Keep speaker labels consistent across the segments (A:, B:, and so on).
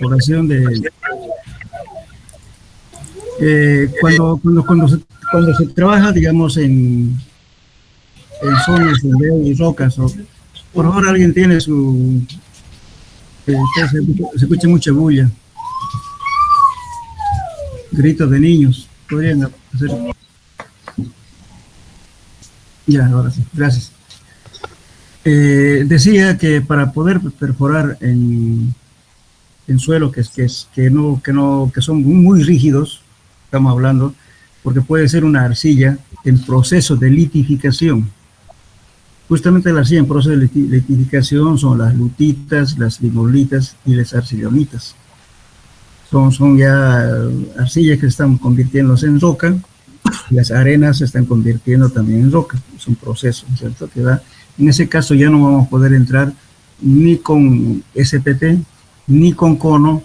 A: perforación de... cuando se trabaja, digamos, en zonas donde hay rocas, por favor, alguien tiene su... se escucha mucha bulla, gritos de niños, podrían hacer... Ya, ahora sí, gracias. Decía que para poder perforar en suelo que son muy rígidos, estamos hablando, porque puede ser una arcilla en proceso de litificación. Justamente la arcilla en proceso de litificación son las lutitas, las limolitas y las arcillonitas. Son ya arcillas que están convirtiéndose en roca, y las arenas se están convirtiendo también en roca. Es un proceso, ¿cierto? Que va, en ese caso ya no vamos a poder entrar ni con SPT, ni con cono,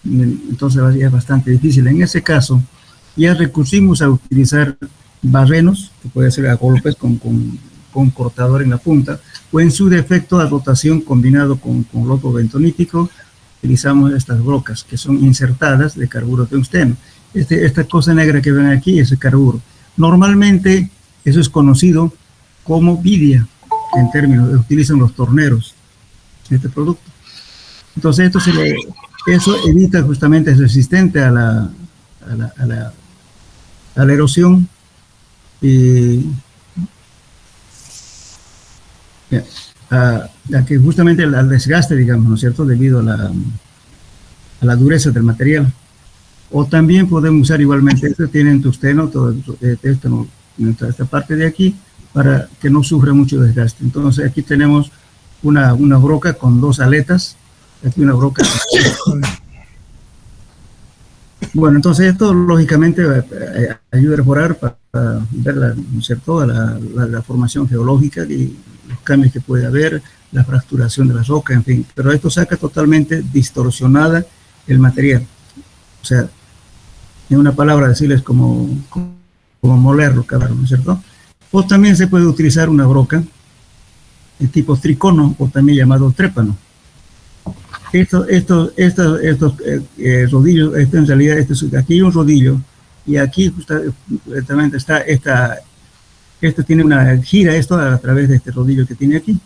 A: entonces es bastante difícil. En ese caso, ya recurrimos a utilizar barrenos, que puede ser a golpes con cortador en la punta, o en su defecto a rotación combinado con lodo bentonítico, utilizamos estas brocas que son insertadas de carburo de tungsteno. Esta cosa negra que ven aquí es el carburo. Normalmente eso es conocido como vidia, en términos, utilizan los torneros este producto. Entonces eso evita justamente, es resistente a la erosión y a que justamente al desgaste, digamos, ¿no es cierto?, debido a la dureza del material. O también podemos usar igualmente, este tiene tungsteno, todo esta parte de aquí, para que no sufra mucho desgaste. Entonces aquí tenemos una broca con dos aletas, aquí una broca. Bueno, entonces esto lógicamente ayuda a mejorar para ver ¿no es cierto?, la formación geológica y los cambios que puede haber, la fracturación de las rocas, en fin. Pero esto saca totalmente distorsionada el material. O sea, en una palabra decirles como molerlo, cabrón, ¿no es cierto? O también se puede utilizar una broca de tipo tricono, o también llamado trépano. Estos rodillos, en realidad, aquí hay un rodillo, y aquí justamente está esto tiene una gira, esto a través de este rodillo que tiene aquí.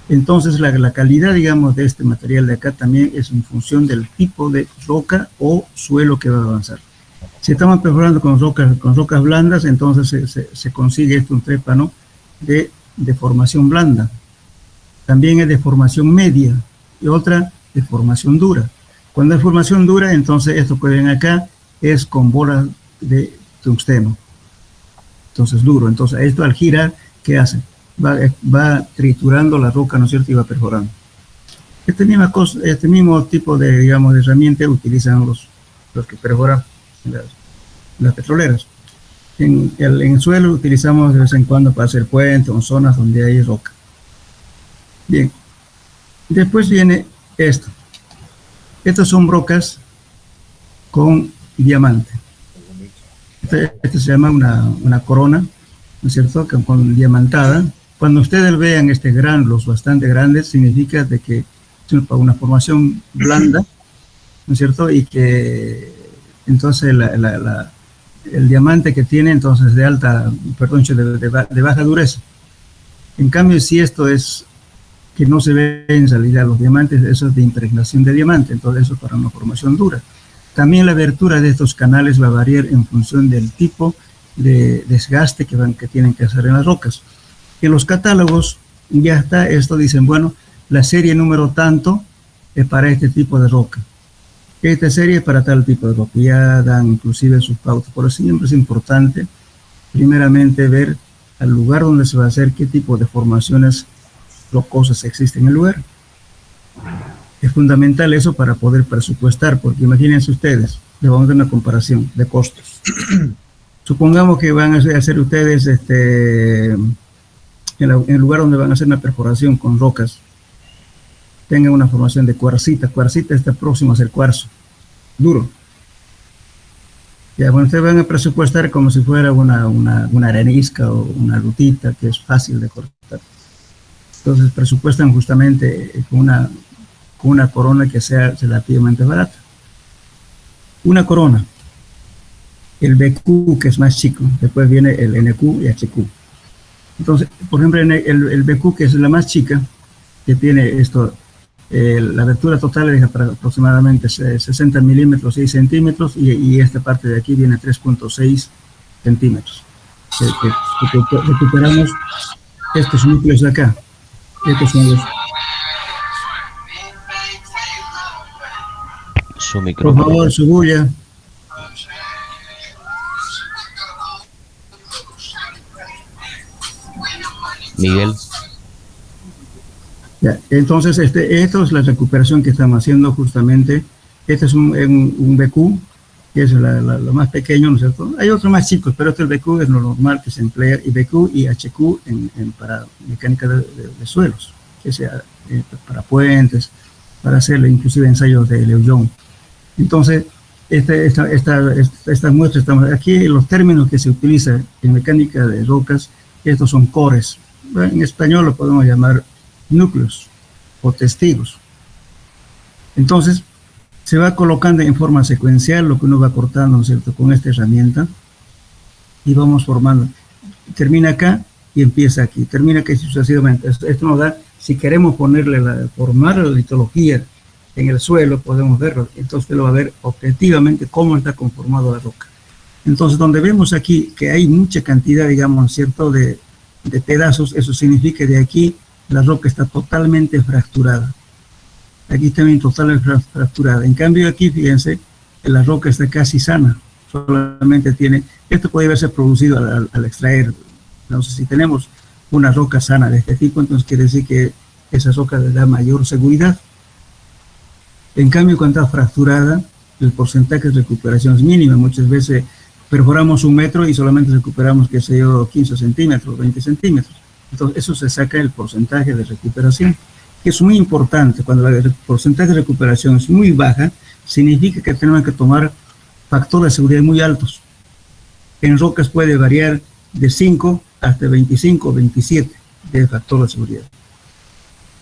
A: Entonces la calidad, digamos, de este material de acá también es en función del tipo de roca o suelo que va a avanzar. Si estamos perforando con rocas blandas, entonces se consigue un trépano de formación blanda. También es de formación media y otra de formación dura. Cuando es formación dura, entonces esto que ven acá es con bolas de tungsteno. Entonces duro. Entonces esto al girar, ¿qué hace? Va triturando la roca, ¿no es cierto?, y va perforando. Este mismo tipo de, digamos, de herramienta utilizan los que perforan las petroleras. En el suelo utilizamos de vez en cuando para hacer puentes o zonas donde hay roca. Bien. Después viene esto. Estas son brocas con diamante. Este se llama una corona, ¿no es cierto?, con diamantada. Cuando ustedes vean los bastante grandes, significa de que es una formación blanda, ¿no es cierto?, y que entonces el diamante que tiene entonces de baja dureza. En cambio, si esto es que no se ve en realidad los diamantes, eso es de impregnación de diamante, entonces eso es para una formación dura. También la abertura de estos canales va a variar en función del tipo de desgaste que tienen que hacer en las rocas. En los catálogos ya está, esto dicen, bueno, la serie número tanto es para este tipo de roca. Esta serie es para tal tipo de roca. Ya dan inclusive sus pautas. Por eso siempre es importante, primeramente, ver al lugar donde se va a hacer qué tipo de formaciones rocosas existen en el lugar. Es fundamental eso para poder presupuestar, porque imagínense ustedes, les vamos a dar una comparación de costos. Supongamos que van a hacer ustedes en el lugar donde van a hacer una perforación con rocas, tengan una formación de cuarcita. Cuarcita está próximo a ser cuarzo, duro. Ya, bueno, ustedes van a presupuestar como si fuera una arenisca o una lutita que es fácil de cortar. Entonces presupuestan justamente con una corona que sea relativamente barata. Una corona, el BQ, que es más chico, después viene el NQ y HQ. Entonces, por ejemplo, el BQ, que es la más chica, que tiene esto, la abertura total es aproximadamente 60 milímetros, 6 centímetros, y esta parte de aquí viene 3.6 centímetros. Recuperamos estos núcleos de acá. Estos son los...
B: Su micrófono.
A: Por favor, su bulla.
B: Miguel.
A: Ya, entonces, esto es la recuperación que estamos haciendo justamente. Este es un BQ, que es lo más pequeño, ¿no es cierto? Hay otros más chicos, pero este el BQ es lo normal que se emplea, y BQ y HQ para mecánica de suelos, que sea para puentes, para hacer inclusive ensayos de Leo-Young. Entonces, esta muestra, estamos aquí, los términos que se utilizan en mecánica de rocas, estos son cores. Bueno, en español lo podemos llamar núcleos o testigos. Entonces, se va colocando en forma secuencial lo que uno va cortando, ¿no es cierto?, con esta herramienta, y vamos formando. Termina acá y empieza aquí, termina aquí sucesivamente. Esto nos da, si queremos formar la litología en el suelo, podemos verlo. Entonces usted lo va a ver objetivamente cómo está conformado la roca. Entonces, donde vemos aquí que hay mucha cantidad, digamos, ¿cierto?, de pedazos, eso significa que de aquí la roca está totalmente fracturada. Aquí también totalmente fracturada. En cambio aquí, fíjense, la roca está casi sana. Solamente tiene, esto puede haberse producido al extraer. Entonces, si tenemos una roca sana de este tipo, entonces quiere decir que esa roca le da mayor seguridad. En cambio, cuando está fracturada, el porcentaje de recuperación es mínimo. Muchas veces perforamos 1 metro y solamente recuperamos, qué sé yo, 15 centímetros, 20 centímetros. Entonces, eso se saca el porcentaje de recuperación, que es muy importante. Cuando el porcentaje de recuperación es muy baja, significa que tenemos que tomar factores de seguridad muy altos. En rocas puede variar de 5 hasta 25 o 27 de factor de seguridad.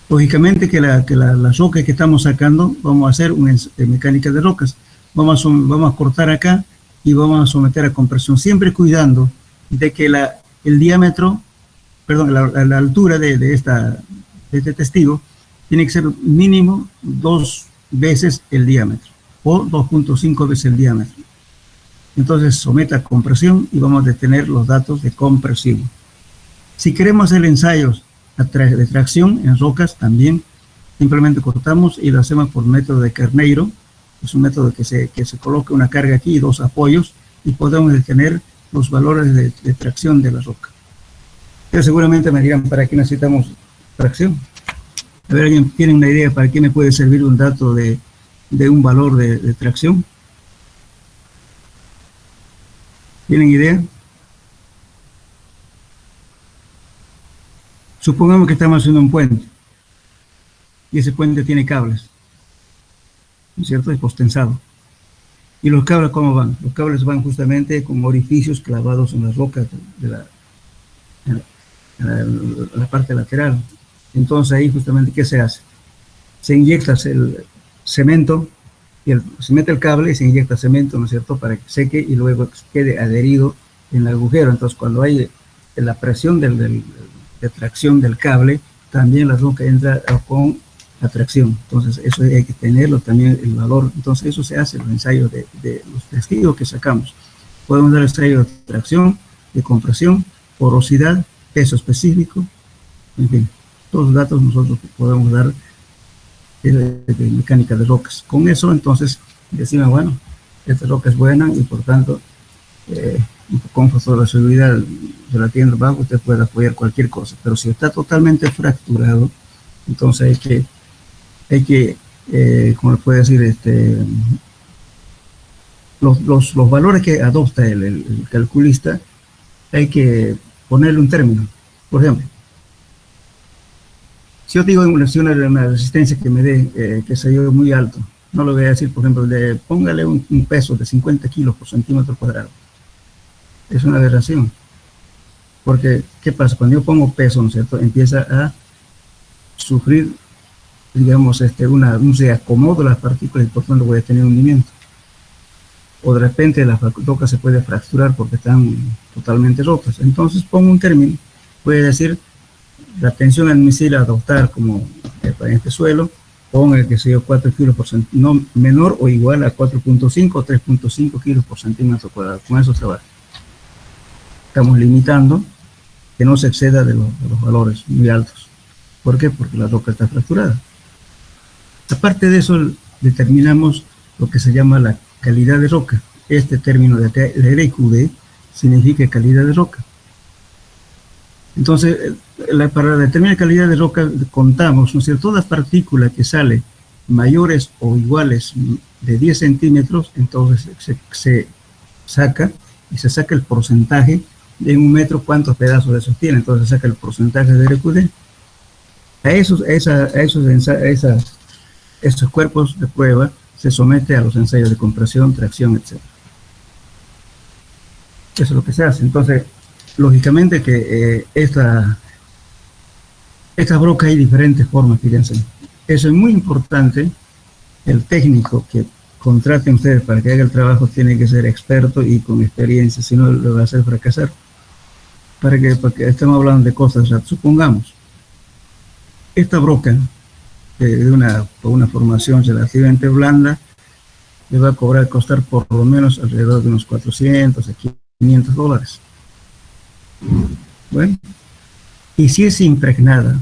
A: Lógicamente que las rocas que estamos sacando, vamos a hacer una mecánica de rocas. Vamos a cortar acá y vamos a someter a compresión, siempre cuidando de que el diámetro, perdón, la altura de este testigo tiene que ser mínimo 2 veces el diámetro o 2.5 veces el diámetro. Entonces someta a compresión y vamos a detener los datos de compresión. Si queremos hacer ensayos de tracción en rocas, también simplemente cortamos y lo hacemos por método de Carneiro. Es un método que se coloca una carga aquí y 2 apoyos y podemos detener los valores de tracción de la roca. Pero seguramente me dirán, ¿para qué necesitamos tracción? A ver, ¿alguien tiene una idea para qué me puede servir un dato de un valor de tracción? ¿Tienen idea? Supongamos que estamos haciendo un puente y ese puente tiene cables, ¿no es cierto? Es postensado. ¿Y los cables cómo van? Los cables van justamente con orificios clavados en las rocas de la parte lateral. Entonces ahí justamente, ¿qué se hace? Se inyecta el cemento, se mete el cable y se inyecta cemento, ¿no es cierto?, para que seque y luego quede adherido en el agujero. Entonces cuando hay la presión de tracción del cable, también la roca entra con atracción. Entonces eso hay que tenerlo también, el valor. Entonces eso se hace en los ensayos de los testigos que sacamos. Podemos dar ensayos de tracción, de compresión, porosidad, peso específico, en fin, todos los datos nosotros podemos dar de mecánica de rocas. Con eso entonces decimos, bueno, esta roca es buena y por tanto con factor de seguridad relativamente bajo usted puede apoyar cualquier cosa, pero si está totalmente fracturado, entonces hay que como le puede decir, los valores que adopta el calculista, hay que ponerle un término. Por ejemplo, si yo digo una resistencia que me dé, que se yo muy alto, no lo voy a decir, por ejemplo, póngale un peso de 50 kilos por centímetro cuadrado. Es una aberración. Porque, ¿qué pasa? Cuando yo pongo peso, ¿no es cierto?, empieza a sufrir digamos, se acomodo las partículas y por tanto voy a tener hundimiento. O de repente la roca se puede fracturar porque están totalmente rotas. Entonces pongo un término, voy a decir la tensión admisible a adoptar como en este suelo, ponga que sea 4 kilos por centímetro, no menor o igual a 4.5 o 3.5 kilos por centímetro cuadrado. Con eso trabaja. Estamos limitando que no se exceda de los valores muy altos. ¿Por qué? Porque la roca está fracturada. Aparte de eso, determinamos lo que se llama la calidad de roca. Este término de RQD significa calidad de roca. Entonces, para determinar calidad de roca, contamos, ¿no es cierto?, todas partículas que salen mayores o iguales de 10 centímetros, entonces se saca el porcentaje de en un metro cuántos pedazos de esos tiene, entonces se saca el porcentaje de RQD. A esos cuerpos de prueba se somete a los ensayos de compresión, tracción, etc. Eso es lo que se hace. Entonces, lógicamente que esta broca hay diferentes formas, fíjense. Eso es muy importante. El técnico que contraten ustedes para que haga el trabajo tiene que ser experto y con experiencia, si no lo va a hacer fracasar. Porque estamos hablando de cosas, supongamos, esta broca de una formación relativamente blanda le va a costar por lo menos alrededor de unos 400 a 500 dólares. Bueno, y si es impregnada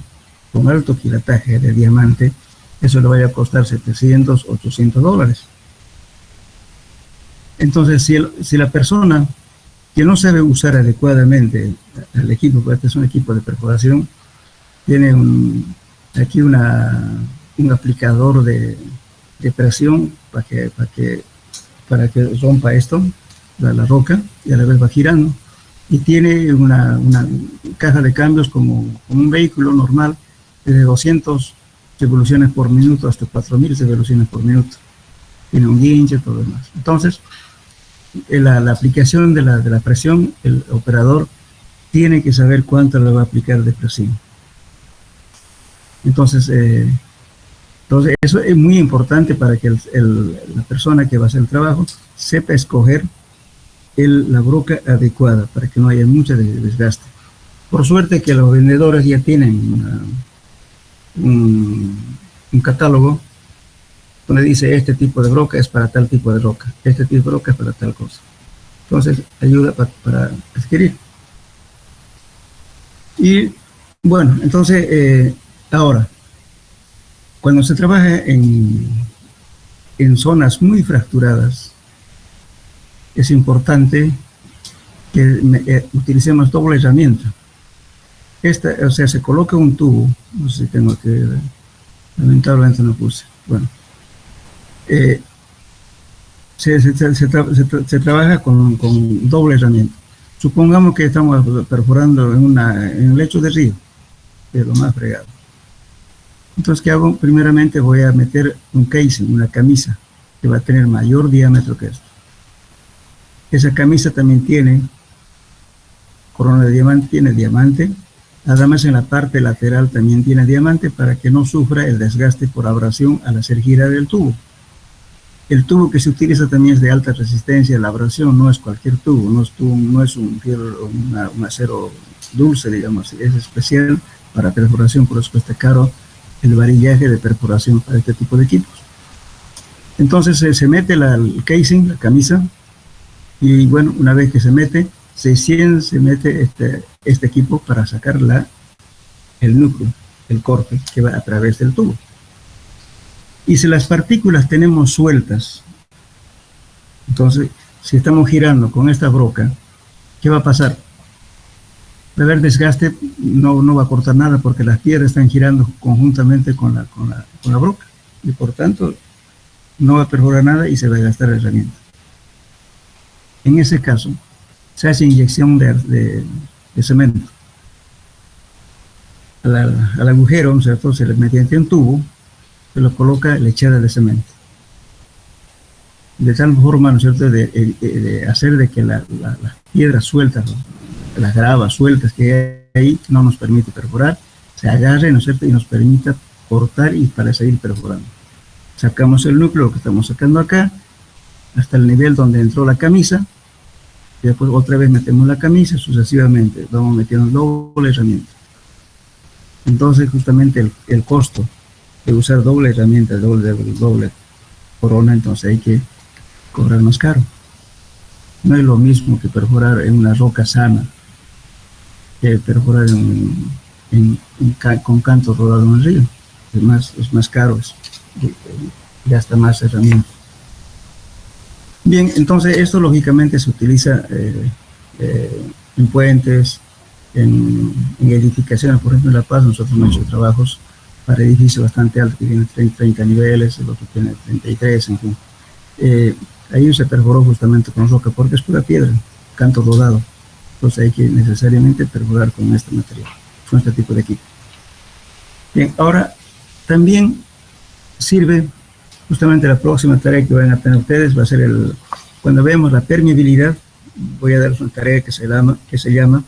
A: con alto quilataje de diamante, eso le vaya a costar 700, 800 dólares. Entonces, si la persona que no sabe usar adecuadamente el equipo, porque este es un equipo de perforación, tiene aquí un aplicador de presión para que rompa esto, la roca, y a la vez va girando. Y tiene una caja de cambios como un vehículo normal, desde 200 revoluciones por minuto hasta 4000 revoluciones por minuto. Tiene un guinche, todo lo demás. Entonces, la aplicación de la presión, el operador tiene que saber cuánto le va a aplicar de presión. Entonces eso es muy importante para que la persona que va a hacer el trabajo sepa escoger la broca adecuada para que no haya mucho desgaste. Por suerte que los vendedores ya tienen un catálogo donde dice este tipo de broca es para tal tipo de roca, este tipo de broca es para tal cosa. Entonces ayuda para adquirir. Y bueno, entonces ahora, cuando se trabaja en zonas muy fracturadas, es importante que utilicemos doble herramienta. O sea, se coloca un tubo, no sé si tengo que, lamentablemente no puse, bueno, se trabaja con doble herramienta. Supongamos que estamos perforando en un lecho de río, que es lo más fregado. Entonces, ¿qué hago? Primeramente voy a meter un casing, una camisa, que va a tener mayor diámetro que esto. Esa camisa también tiene corona de diamante, tiene diamante. Además, en la parte lateral también tiene diamante para que no sufra el desgaste por abrasión al hacer girar el tubo. El tubo que se utiliza también es de alta resistencia a la abrasión, no es cualquier tubo, no es un acero dulce, digamos, es especial para perforación, por eso cuesta caro el varillaje de perforación para este tipo de equipos. Entonces se mete el casing, la camisa, y bueno, una vez que se mete este equipo para sacar el núcleo, el corte que va a través del tubo. Y si las partículas tenemos sueltas, entonces si estamos girando con esta broca, ¿qué va a pasar? Va a haber desgaste, no va a cortar nada porque las piedras están girando conjuntamente con la broca y por tanto no va a perforar nada y se va a gastar la herramienta. En ese caso, se hace inyección de cemento. Al agujero, ¿cierto? Se le mediante un tubo, se lo coloca lechada de cemento. De tal forma, ¿no es cierto?, de hacer de que las piedras sueltas, las gravas sueltas que hay ahí, no nos permite perforar, se agarre, ¿no es cierto?, y nos permita cortar y para seguir perforando. Sacamos el núcleo, lo que estamos sacando acá, hasta el nivel donde entró la camisa, y después otra vez metemos la camisa, sucesivamente vamos metiendo doble herramienta. Entonces justamente el costo de usar doble herramienta, doble corona, entonces hay que cobrar más caro. No es lo mismo que perforar en una roca sana, que perforar con canto rodado en el río. Es más caro, gasta más herramientas. Bien, entonces esto lógicamente se utiliza en puentes, en edificaciones. Por ejemplo, en La Paz nosotros hemos hecho trabajos para edificios bastante altos, que tienen 30 niveles, el otro tiene 33, en fin. Ahí se perforó justamente con roca, porque es pura piedra, canto rodado. Entonces hay que necesariamente perforar con este material, con este tipo de equipo. Bien, ahora también sirve justamente la próxima tarea que van a tener ustedes, va a ser cuando vemos la permeabilidad, voy a darles una tarea que se llama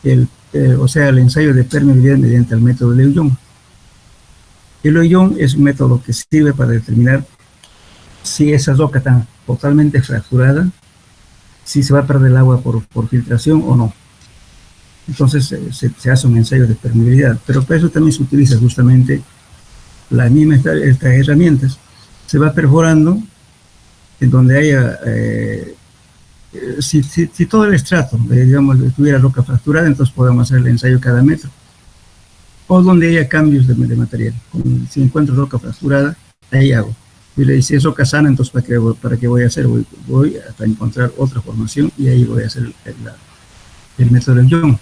A: el ensayo de permeabilidad mediante el método de Leu-Young. El Leu-Young es un método que sirve para determinar si esa roca está totalmente fracturada, si se va a perder el agua por filtración o no. Entonces se hace un ensayo de permeabilidad, pero para eso también se utiliza justamente las mismas estas herramientas. Se va perforando en donde haya, si todo el estrato, digamos, tuviera roca fracturada, entonces podemos hacer el ensayo cada metro. O donde haya cambios de material. Si encuentro roca fracturada, ahí hago. Y si es roca sana, entonces ¿para qué voy a hacer? Voy hasta encontrar otra formación y ahí voy a hacer el método del Young.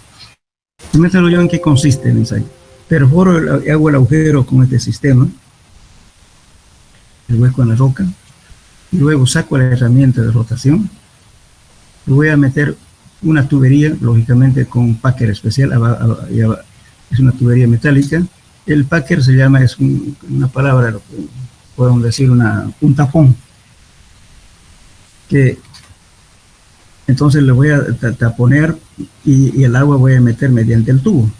A: El método del Young, ¿en qué consiste el ensayo? Perforo, hago el agujero con este sistema, el hueco en la roca, y luego saco la herramienta de rotación, y voy a meter una tubería, lógicamente con un packer especial, es una tubería metálica. El packer se llama, es una palabra, podemos decir un tapón, que entonces le voy a taponear y el agua voy a meter mediante el tubo.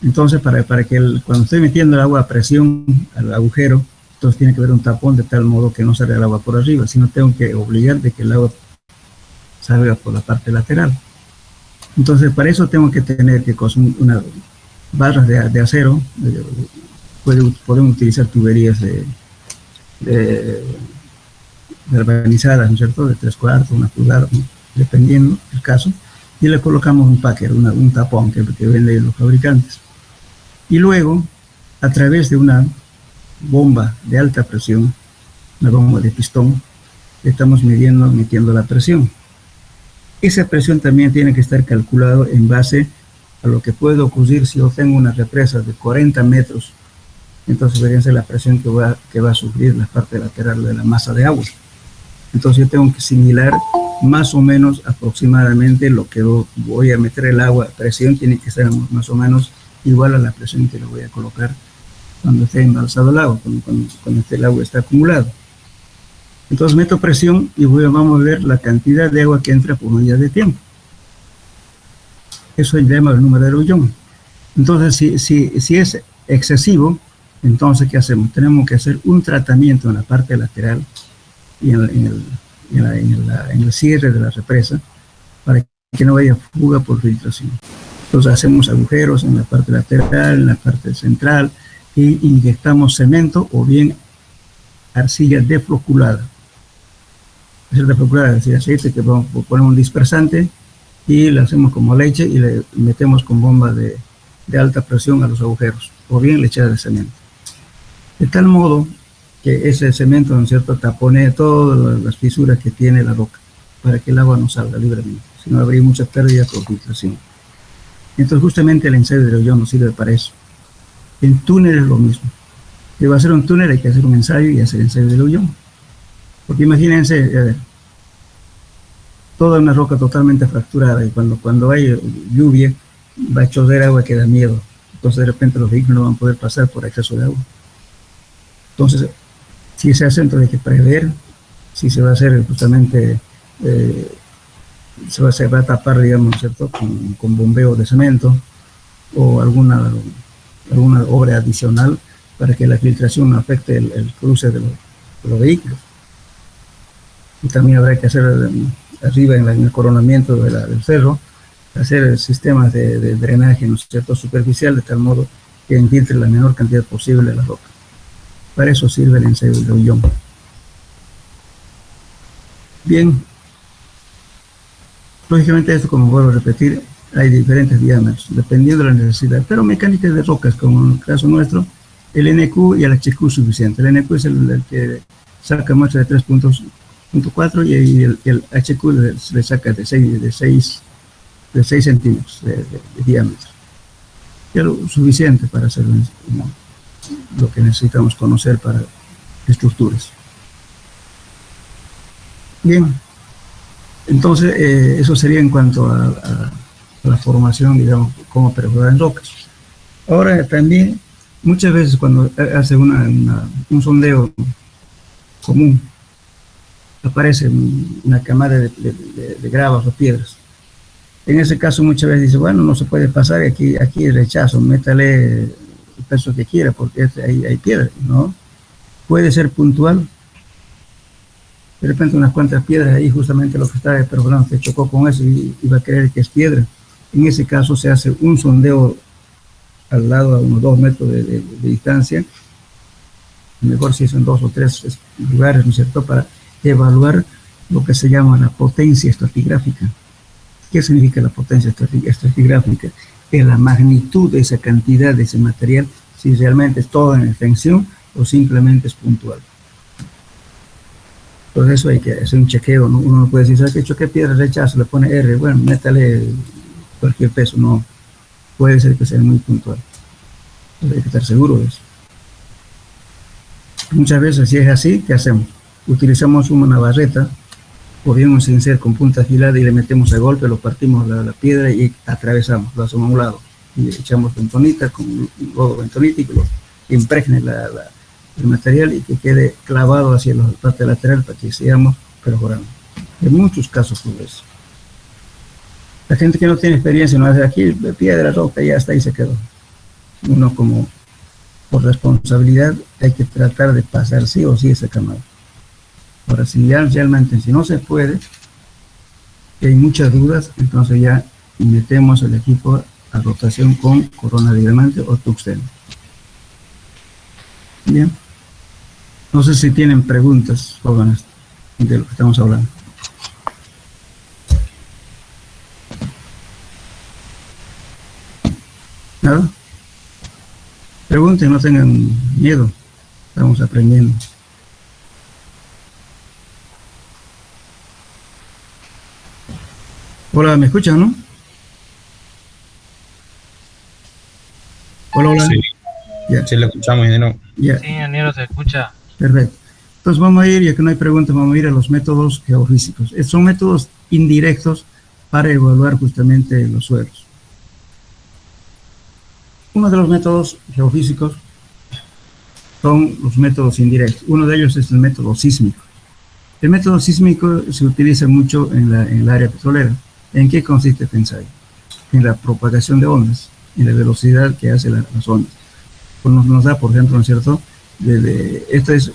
A: Entonces, para que cuando estoy metiendo el agua a presión al agujero, entonces tiene que haber un tapón de tal modo que no salga el agua por arriba, sino tengo que obligar de que el agua salga por la parte lateral. Entonces, para eso tengo que tener unas barras de acero, podemos utilizar tuberías galvanizadas, ¿no es cierto?, de 3/4, 1 pulgada, dependiendo del caso, y le colocamos un packer, un tapón que venden los fabricantes. Y luego, a través de una bomba de alta presión, una bomba de pistón, estamos metiendo la presión. Esa presión también tiene que estar calculado en base a lo que puede ocurrir si yo tengo una represa de 40 metros. Entonces, fíjense la presión que va a sufrir la parte lateral de la masa de agua. Entonces, yo tengo que similar más o menos aproximadamente lo que voy a meter el agua. Presión tiene que ser más o menos igual a la presión que le voy a colocar cuando esté embalsado el agua, cuando el agua está acumulado. Entonces meto presión y vamos a ver la cantidad de agua que entra por unidad de tiempo. Eso se llama el número de Leu-Young. Entonces, si es excesivo, entonces, ¿qué hacemos? Tenemos que hacer un tratamiento en la parte lateral y en el cierre de la represa para que no haya fuga por filtración. Entonces hacemos agujeros en la parte lateral, en la parte central, y inyectamos cemento o bien arcilla defloculada. Es decir, aceite que ponemos un dispersante y le hacemos como leche y le metemos con bomba de alta presión a los agujeros, o bien lechera de cemento. De tal modo que ese cemento, ¿no es cierto?, taponea todas las fisuras que tiene la roca para que el agua no salga libremente, si no habría mucha pérdida por filtración. Entonces justamente el ensayo de Leu-Young nos sirve para eso. En túnel es lo mismo. Si va a hacer un túnel hay que hacer un ensayo y hacer ensayo de Leu-Young. Porque imagínense, toda una roca totalmente fracturada y cuando hay lluvia va a chover agua que da miedo. Entonces de repente los vehículos no van a poder pasar por exceso de agua. Entonces, si se hace, entonces hay que prever si se va a hacer justamente, se va a tapar, digamos, ¿cierto?, con bombeo de cemento o alguna alguna obra adicional para que la filtración no afecte el cruce de los vehículos. Y también habrá que hacer arriba en el coronamiento del cerro, hacer sistemas de drenaje, ¿no es cierto?, superficial, de tal modo que infiltre la menor cantidad posible de la roca. Para eso sirve el ensayo de Ullón. Bien, lógicamente esto, como vuelvo a repetir, hay diferentes diámetros, dependiendo de la necesidad, pero mecánicas de rocas, como en el caso nuestro, el NQ y el HQ es suficiente. El NQ es el que saca muestra de 3.4 y el HQ le saca de 6 centímetros de diámetro. Es lo suficiente para hacer lo que necesitamos conocer para estructuras. Bien, entonces eso sería en cuanto a la formación, digamos, cómo perforar en rocas. Ahora también, muchas veces cuando hace un sondeo común, aparece una camada de gravas o piedras. En ese caso muchas veces dice, bueno, no se puede pasar, aquí rechazo, métale el peso que quiera, porque hay piedra, ¿no? Puede ser puntual. De repente unas cuantas piedras ahí, justamente lo que está perforando se chocó con eso y va a creer que es piedra. En ese caso se hace un sondeo al lado a unos 2 metros de distancia, mejor si son 2 o 3 lugares, ¿no es cierto?, para evaluar lo que se llama la potencia estratigráfica. ¿Qué significa la potencia estratigráfica? Es la magnitud de esa cantidad de ese material, si realmente es todo en extensión o simplemente es puntual. Por eso hay que hacer un chequeo, ¿no? Uno no puede decir, ¿sabes qué? Choqué piedra, rechazo, le pone R, bueno, métale cualquier peso, no. Puede ser que sea muy puntual. Entonces hay que estar seguro de eso. Muchas veces, si es así, ¿qué hacemos? Utilizamos una barreta o bien un cincel con punta afilada y le metemos a golpe, lo partimos la piedra y atravesamos, lo hacemos a un lado. Y echamos bentonita con lodo bentonítico, impregne el material y que quede clavado hacia la parte lateral para que sigamos perforando. En muchos casos por eso. La gente que no tiene experiencia no hace aquí piedra, roca, ya está ahí se quedó. Uno como por responsabilidad hay que tratar de pasar sí o sí ese camada. Ahora, si ya realmente, si no se puede, y hay muchas dudas, entonces ya metemos el equipo a rotación con corona de diamante o tuxteno. Bien. No sé si tienen preguntas, jóvenes, de lo que estamos hablando. ¿Nada? Pregunten, no tengan miedo. Estamos aprendiendo. Hola, ¿me escuchan, no? Hola, hola.
C: Sí,
A: Ya.
C: sí lo escuchamos y no.
A: Ya.
D: Sí, ingeniero, se escucha.
A: Perfecto. Entonces vamos a ir, ya que no hay preguntas, vamos a ir a los métodos geofísicos. Son métodos indirectos para evaluar justamente los suelos. Uno de los métodos geofísicos son los métodos indirectos. Uno de ellos es el método sísmico. El método sísmico se utiliza mucho en el área petrolera. ¿En qué consiste este ensayo? En la propagación de ondas, en la velocidad que hace las ondas. Pues nos da, por ejemplo, ¿no es cierto?, este es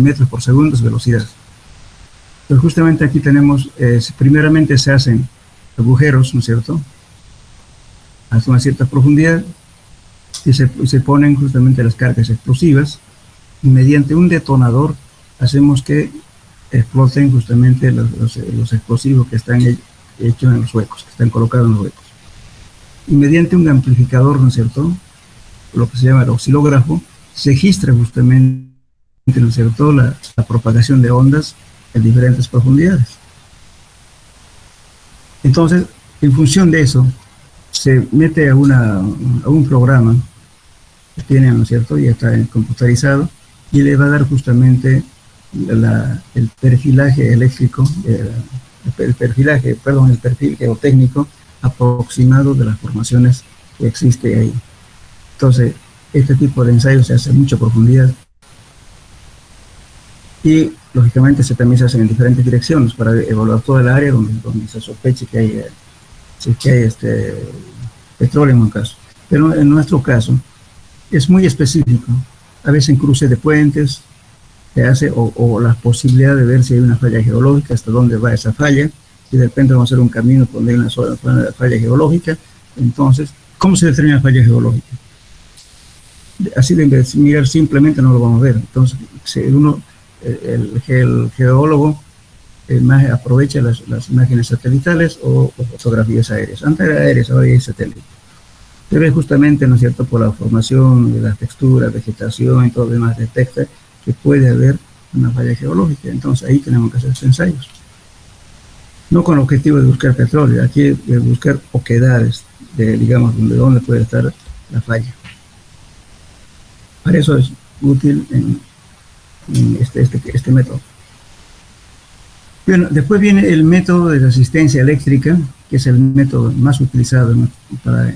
A: metros por segundo es velocidad. Pues justamente aquí tenemos, primeramente se hacen agujeros, ¿no es cierto?, hasta una cierta profundidad y se ponen justamente las cargas explosivas y mediante un detonador hacemos que exploten justamente los explosivos que están hechos en los huecos, que están colocados en los huecos. Y mediante un amplificador, ¿no es cierto?, lo que se llama el oscilógrafo, se registra justamente, ¿no es cierto?, la propagación de ondas en diferentes profundidades. Entonces, en función de eso, se mete a un programa que tiene, ¿no es cierto?, ya está computarizado, y le va a dar justamente el perfilaje eléctrico, el perfil geotécnico aproximado de las formaciones que existe ahí. Entonces, este tipo de ensayos se hace a mucha profundidad y, lógicamente, también se hacen en diferentes direcciones para evaluar toda el área donde se sospeche que hay petróleo en un caso. Pero en nuestro caso, es muy específico. A veces en cruce de puentes se hace, o la posibilidad de ver si hay una falla geológica, hasta dónde va esa falla. Si de repente vamos a hacer un camino por donde hay una sola falla geológica, entonces, ¿cómo se determina falla geológica? Así de mirar simplemente no lo vamos a ver. Entonces, si el geólogo más aprovecha las imágenes satelitales o fotografías aéreas. Antes era aéreas, ahora hay satélite. Pero es justamente, ¿no es cierto?, por la formación de las texturas, vegetación y todo lo demás, detecta que puede haber una falla geológica. Entonces ahí tenemos que hacer ensayos. No con el objetivo de buscar petróleo, aquí de buscar oquedades, digamos, de dónde puede estar la falla. Para eso es útil en este método. Bueno, después viene el método de resistencia eléctrica, que es el método más utilizado en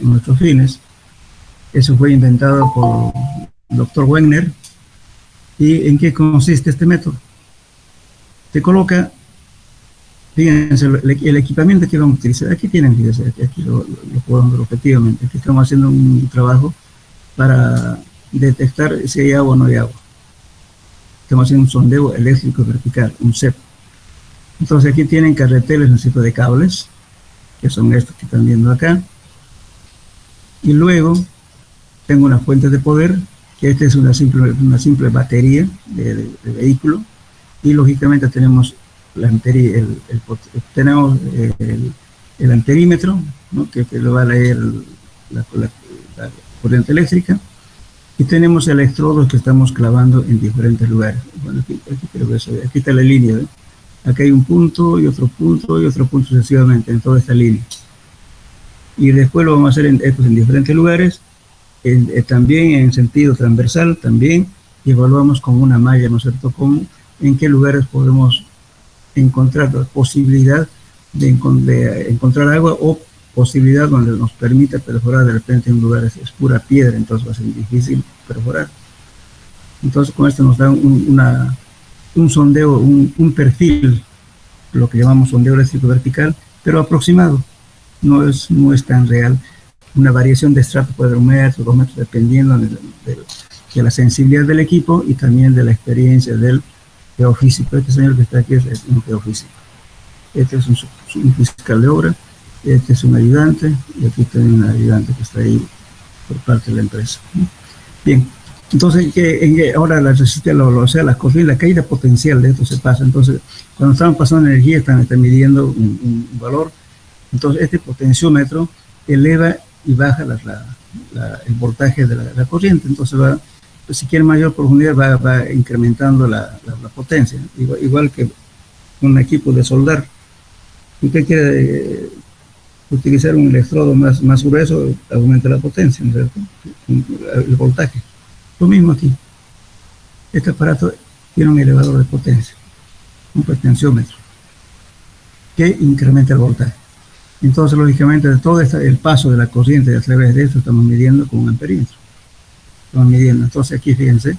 A: nuestros fines. Eso fue inventado por el doctor Wegner. ¿Y en qué consiste este método? Se coloca, fíjense, el equipamiento que vamos a utilizar. Aquí tienen, fíjense, aquí lo podemos ver objetivamente. Aquí estamos haciendo un trabajo para detectar si hay agua o no hay agua. Estamos haciendo un sondeo eléctrico vertical, un CEP. Entonces aquí tienen carreteles, un tipo de cables, que son estos que están viendo acá. Y luego tengo una fuente de poder, que esta es una simple batería de vehículo. Y lógicamente tenemos tenemos el amperímetro, ¿no?, que lo va a leer la corriente eléctrica. Y tenemos electrodos que estamos clavando en diferentes lugares. Bueno, aquí está la línea, ¿eh? Acá hay un punto y otro punto y otro punto sucesivamente en toda esta línea. Y después lo vamos a hacer en diferentes lugares, también en sentido transversal, también, y evaluamos con una malla, ¿no es cierto?, en qué lugares podemos encontrar la posibilidad de encontrar agua o posibilidad donde nos permita perforar. De repente en lugares es pura piedra, entonces va a ser difícil perforar. Entonces con esto nos da un sondeo, un perfil, lo que llamamos sondeo eléctrico vertical, pero aproximado, no es tan real. Una variación de estrato puede ser 1 metro, 2 metros, dependiendo de la sensibilidad del equipo y también de la experiencia del geofísico. Este señor que está aquí es un geofísico. Este es un fiscal de obra, este es un ayudante, y aquí también un ayudante que está ahí por parte de la empresa. Bien. Entonces, ahora la resistencia, las cosas, la caída potencial de esto se pasa. Entonces, cuando estamos pasando energía, están midiendo un valor. Entonces, este potenciómetro eleva y baja el voltaje de la corriente. Entonces, si quiere mayor profundidad, va incrementando la potencia. Igual que un equipo de soldar. Si usted quiere utilizar un electrodo más grueso, aumenta la potencia, ¿no es cierto?, el voltaje. Lo mismo aquí. Este aparato tiene un elevador de potencia, un potenciómetro, que incrementa el voltaje. Entonces, lógicamente, de todo el paso de la corriente a través de esto estamos midiendo con un amperímetro. Estamos midiendo. Entonces, aquí, fíjense,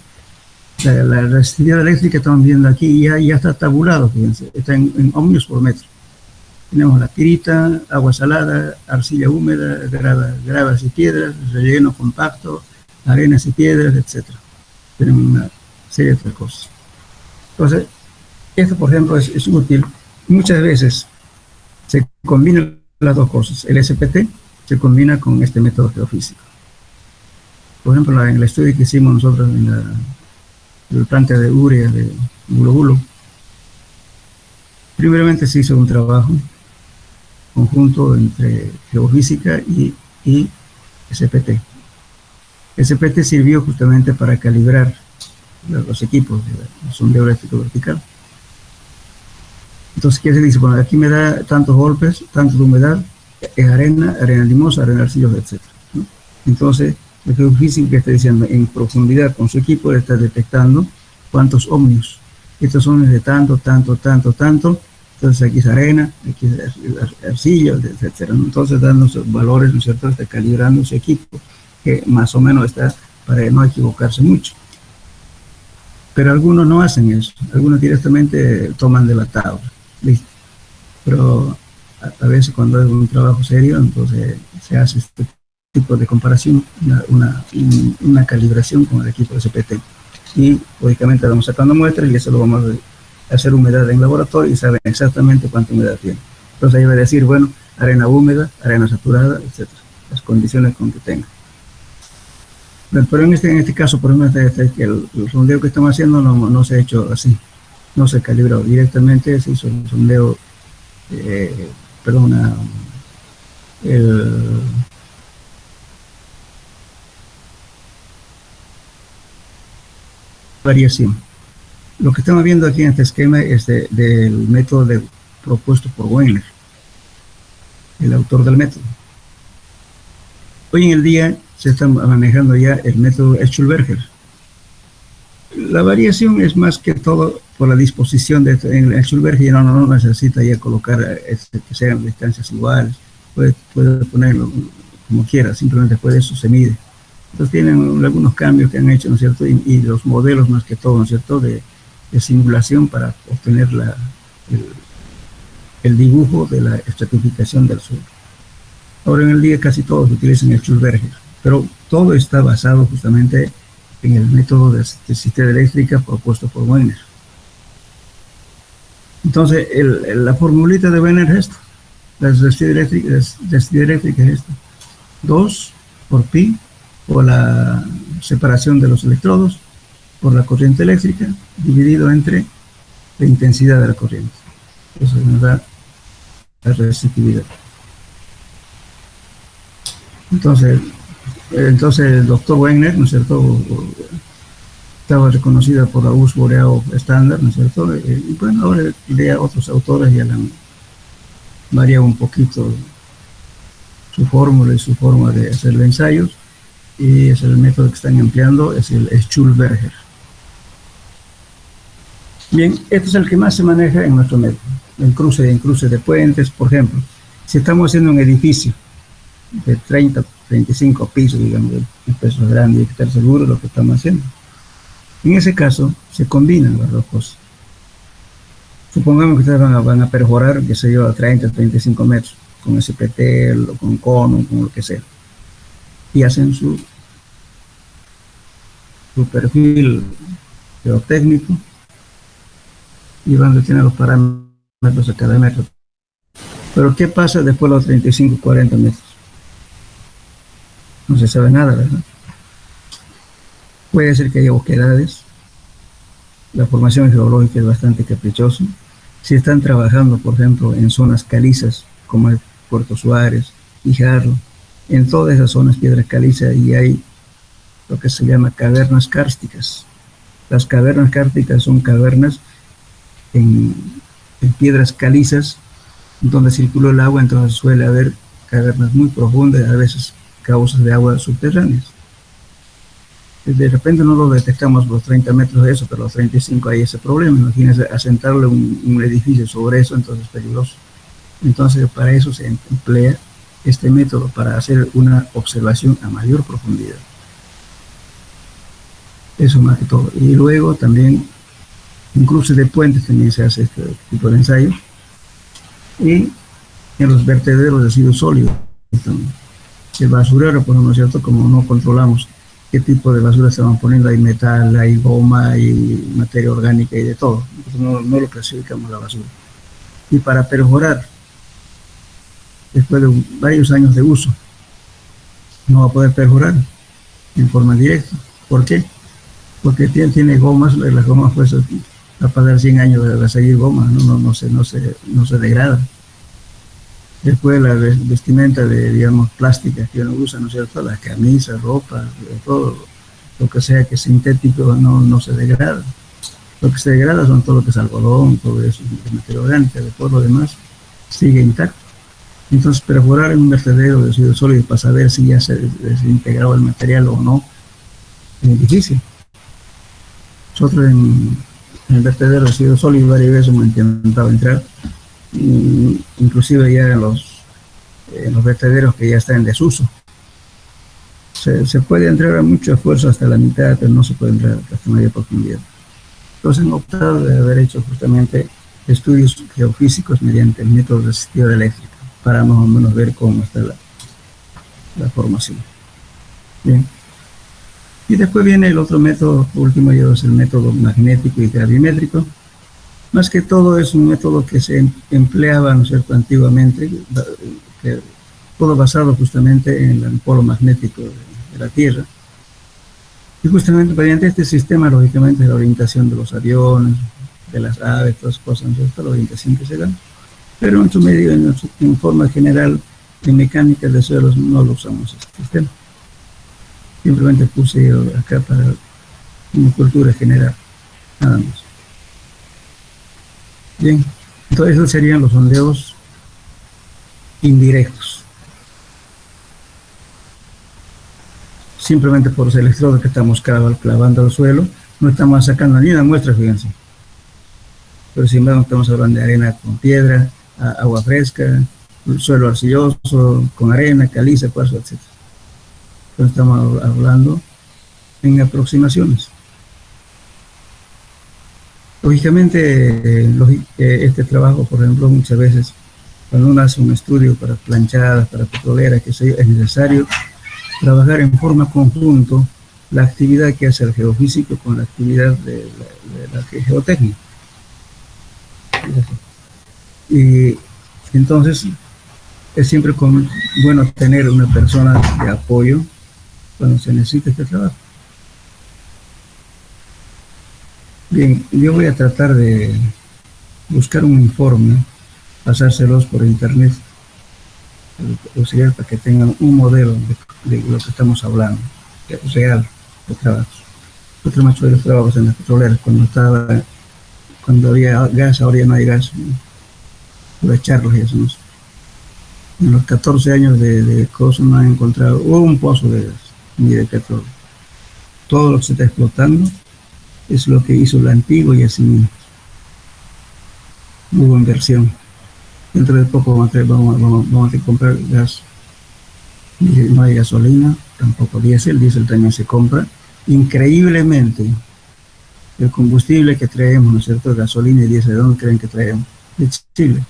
A: la resistividad eléctrica estamos viendo aquí y ya está tabulado, fíjense, está en ohmios por metro. Tenemos la pirita, agua salada, arcilla húmeda, gravas y piedras, relleno compacto, arenas y piedras, etc. Tenemos una serie de otras cosas. Entonces, esto, por ejemplo, es útil. Muchas veces se combinan las dos cosas. El SPT se combina con este método geofísico. Por ejemplo, en el estudio que hicimos nosotros en la planta de urea de Bulo Bulo, primeramente se hizo un trabajo conjunto entre geofísica y SPT. SPT sirvió justamente para calibrar los equipos de sondeo eléctrico vertical. Entonces, ¿qué se dice? Bueno, aquí me da tantos golpes, tanto de humedad, es arena limosa, arena arcillosa, etc., ¿no? Entonces, el geofísico que está diciendo en profundidad con su equipo está detectando cuántos ohmios. Estos son de tanto. Entonces, aquí es arena, aquí es arcilla, etc. Entonces, dando esos valores, ¿no es cierto?, está calibrando su equipo, que más o menos está para no equivocarse mucho. Pero algunos no hacen eso, algunos directamente toman de la tabla, ¿listo? Pero a veces cuando es un trabajo serio, entonces se hace este tipo de comparación, una calibración con el equipo de CPT. Y lógicamente vamos sacando muestras y eso lo vamos a hacer humedad en laboratorio y saben exactamente cuánta humedad tiene. Entonces ahí va a decir, bueno, arena húmeda, arena saturada, etc. Las condiciones con que tenga. Pero en este caso, por ejemplo, el sondeo que estamos haciendo no se ha hecho así. No se calibró directamente, se hizo un sondeo, variación. Lo que estamos viendo aquí en este esquema es del método propuesto por Wengler, el autor del método. Hoy en el día se está manejando ya el método Schulberger. La variación es más que todo por la disposición en el Schulberger, no necesita ya colocar que sean distancias iguales, puede ponerlo como quiera, simplemente después de eso se mide. Entonces tienen algunos cambios que han hecho, ¿no es cierto? Y los modelos más que todo, ¿no es cierto?, de simulación para obtener el dibujo de la estratificación del suelo. Ahora en el día casi todos utilizan el Schulberger, pero todo está basado justamente en el método de densidad eléctrica propuesto por Wengler. Entonces, la formulita de Wengler es esta. La densidad eléctrica es esta. 2 por pi, por la separación de los electrodos, por la corriente eléctrica, dividido entre la intensidad de la corriente. Eso nos da la resistividad. Entonces el doctor Wengler, ¿no es cierto?, estaba reconocida por la US Boreal estándar, ¿no es cierto? Y bueno, ahora ya otros autores ya le han variado un poquito su fórmula y su forma de hacer los ensayos, y es el método que están empleando, es el Schulberger. Bien, este es el que más se maneja en nuestro método, en cruce de puentes. Por ejemplo, si estamos haciendo un edificio de 30, 35 pisos, digamos, un peso grande, y hay que estar seguro de lo que estamos haciendo. En ese caso, se combinan las dos cosas. Supongamos que ustedes van a perforar, qué sé yo, a 30, 35 metros, con SPT, o con cono, con lo que sea. Y hacen su perfil geotécnico y van a tener los parámetros a cada metro. Pero ¿qué pasa después de los 35, 40 metros? No se sabe nada, ¿verdad? Puede ser que haya oquedades. La formación geológica es bastante caprichosa. Si están trabajando, por ejemplo, en zonas calizas, como el Puerto Suárez, Guijarro, en todas esas zonas piedras calizas, y hay lo que se llama cavernas kársticas. Las cavernas kársticas son cavernas en piedras calizas donde circula el agua, entonces suele haber cavernas muy profundas, a veces causas de agua subterráneas. De repente no lo detectamos los 30 metros de eso, pero los 35 hay ese problema. Imagínense asentarle un edificio sobre eso, entonces es peligroso. Entonces para eso se emplea este método, para hacer una observación a mayor profundidad. Eso más que todo. Y luego también en cruces de puentes también se hace este tipo de ensayo. Y en los vertederos de residuos sólidos. El basurero, por ejemplo, ¿cierto? Como no controlamos qué tipo de basura se van poniendo, hay metal, hay goma, hay materia orgánica y de todo. Entonces no lo clasificamos la basura. Y para perforar, después de varios años de uso, no va a poder perforar en forma directa. ¿Por qué? Porque tiene gomas, las gomas pues a pasar 100 años de seguir gomas, no se degrada. Después la vestimenta digamos, plástica que uno usa, ¿no es cierto? Las camisas, ropa, todo lo que sea que es sintético no se degrada. Lo que se degrada son todo lo que es algodón, todo eso, materia orgánica, después lo demás sigue intacto. Entonces, perforar en un vertedero de residuos sólidos para saber si ya se desintegró el material o no es difícil. Nosotros en el vertedero de residuos sólidos varias veces hemos intentado entrar, inclusive ya en los vertederos que ya están en desuso. Se puede entrar a mucho esfuerzo hasta la mitad, pero no se puede entrar hasta mayor profundidad. Entonces han optado de haber hecho justamente estudios geofísicos mediante el método de densidad eléctrica, para más o menos ver cómo está la formación. Bien. Y después viene el otro método, por último, es el método magnético y gravimétrico. Más que todo es un método que se empleaba, ¿no es cierto?, antiguamente, todo basado justamente en el polo magnético de la Tierra. Y justamente mediante este sistema, lógicamente, la orientación de los aviones, de las aves, todas las cosas, ¿no es cierto?, la orientación que se da. Pero en su medio, en forma general, en mecánica de suelos no lo usamos este sistema. Simplemente puse acá para una cultura general, nada más. Bien, entonces esos serían los sondeos indirectos. Simplemente por los electrodos que estamos clavando al suelo, no estamos sacando ni una muestra, fíjense. Pero sin embargo estamos hablando de arena con piedra, agua fresca, suelo arcilloso, con arena, caliza, cuarzo, etc. Entonces estamos hablando en aproximaciones. Lógicamente, este trabajo, por ejemplo, muchas veces, cuando uno hace un estudio para planchadas, para petroleras, que es necesario trabajar en forma conjunto la actividad que hace el geofísico con la actividad de la geotécnica. Y entonces es siempre bueno tener una persona de apoyo cuando se necesita este trabajo. Bien, yo voy a tratar de buscar un informe, pasárselos por internet, o sea, para que tengan un modelo de lo que estamos hablando, que es real, de trabajos. Otro macho de los trabajos en las petroleras, cuando había gas, ahora ya no hay gas, por echarlos y eso. ¿No? En los 14 años de cosas no han encontrado un pozo de gas, ni de petróleo. Todo lo que se está explotando es lo que hizo la antigua y así mismo. Hubo inversión. Dentro de poco vamos a comprar gas. No hay gasolina, tampoco diésel. Diésel también se compra. Increíblemente, el combustible que traemos, ¿no es cierto? Gasolina y diésel, ¿de dónde creen que traemos? De Chile.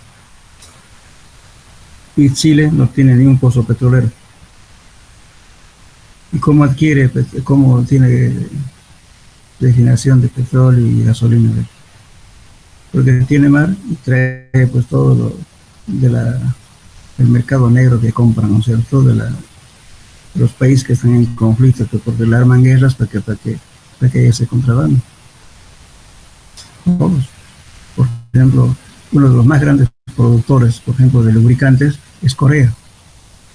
A: Y Chile no tiene ni un pozo petrolero. ¿Y cómo tiene refinación de petróleo y gasolina? Porque tiene mar y trae pues todo lo del mercado negro que compran, ¿no es cierto?, de los países que están en conflicto, porque le arman guerras para que haya ese contrabando. Todos. Por ejemplo, uno de los más grandes productores, por ejemplo, de lubricantes es Corea.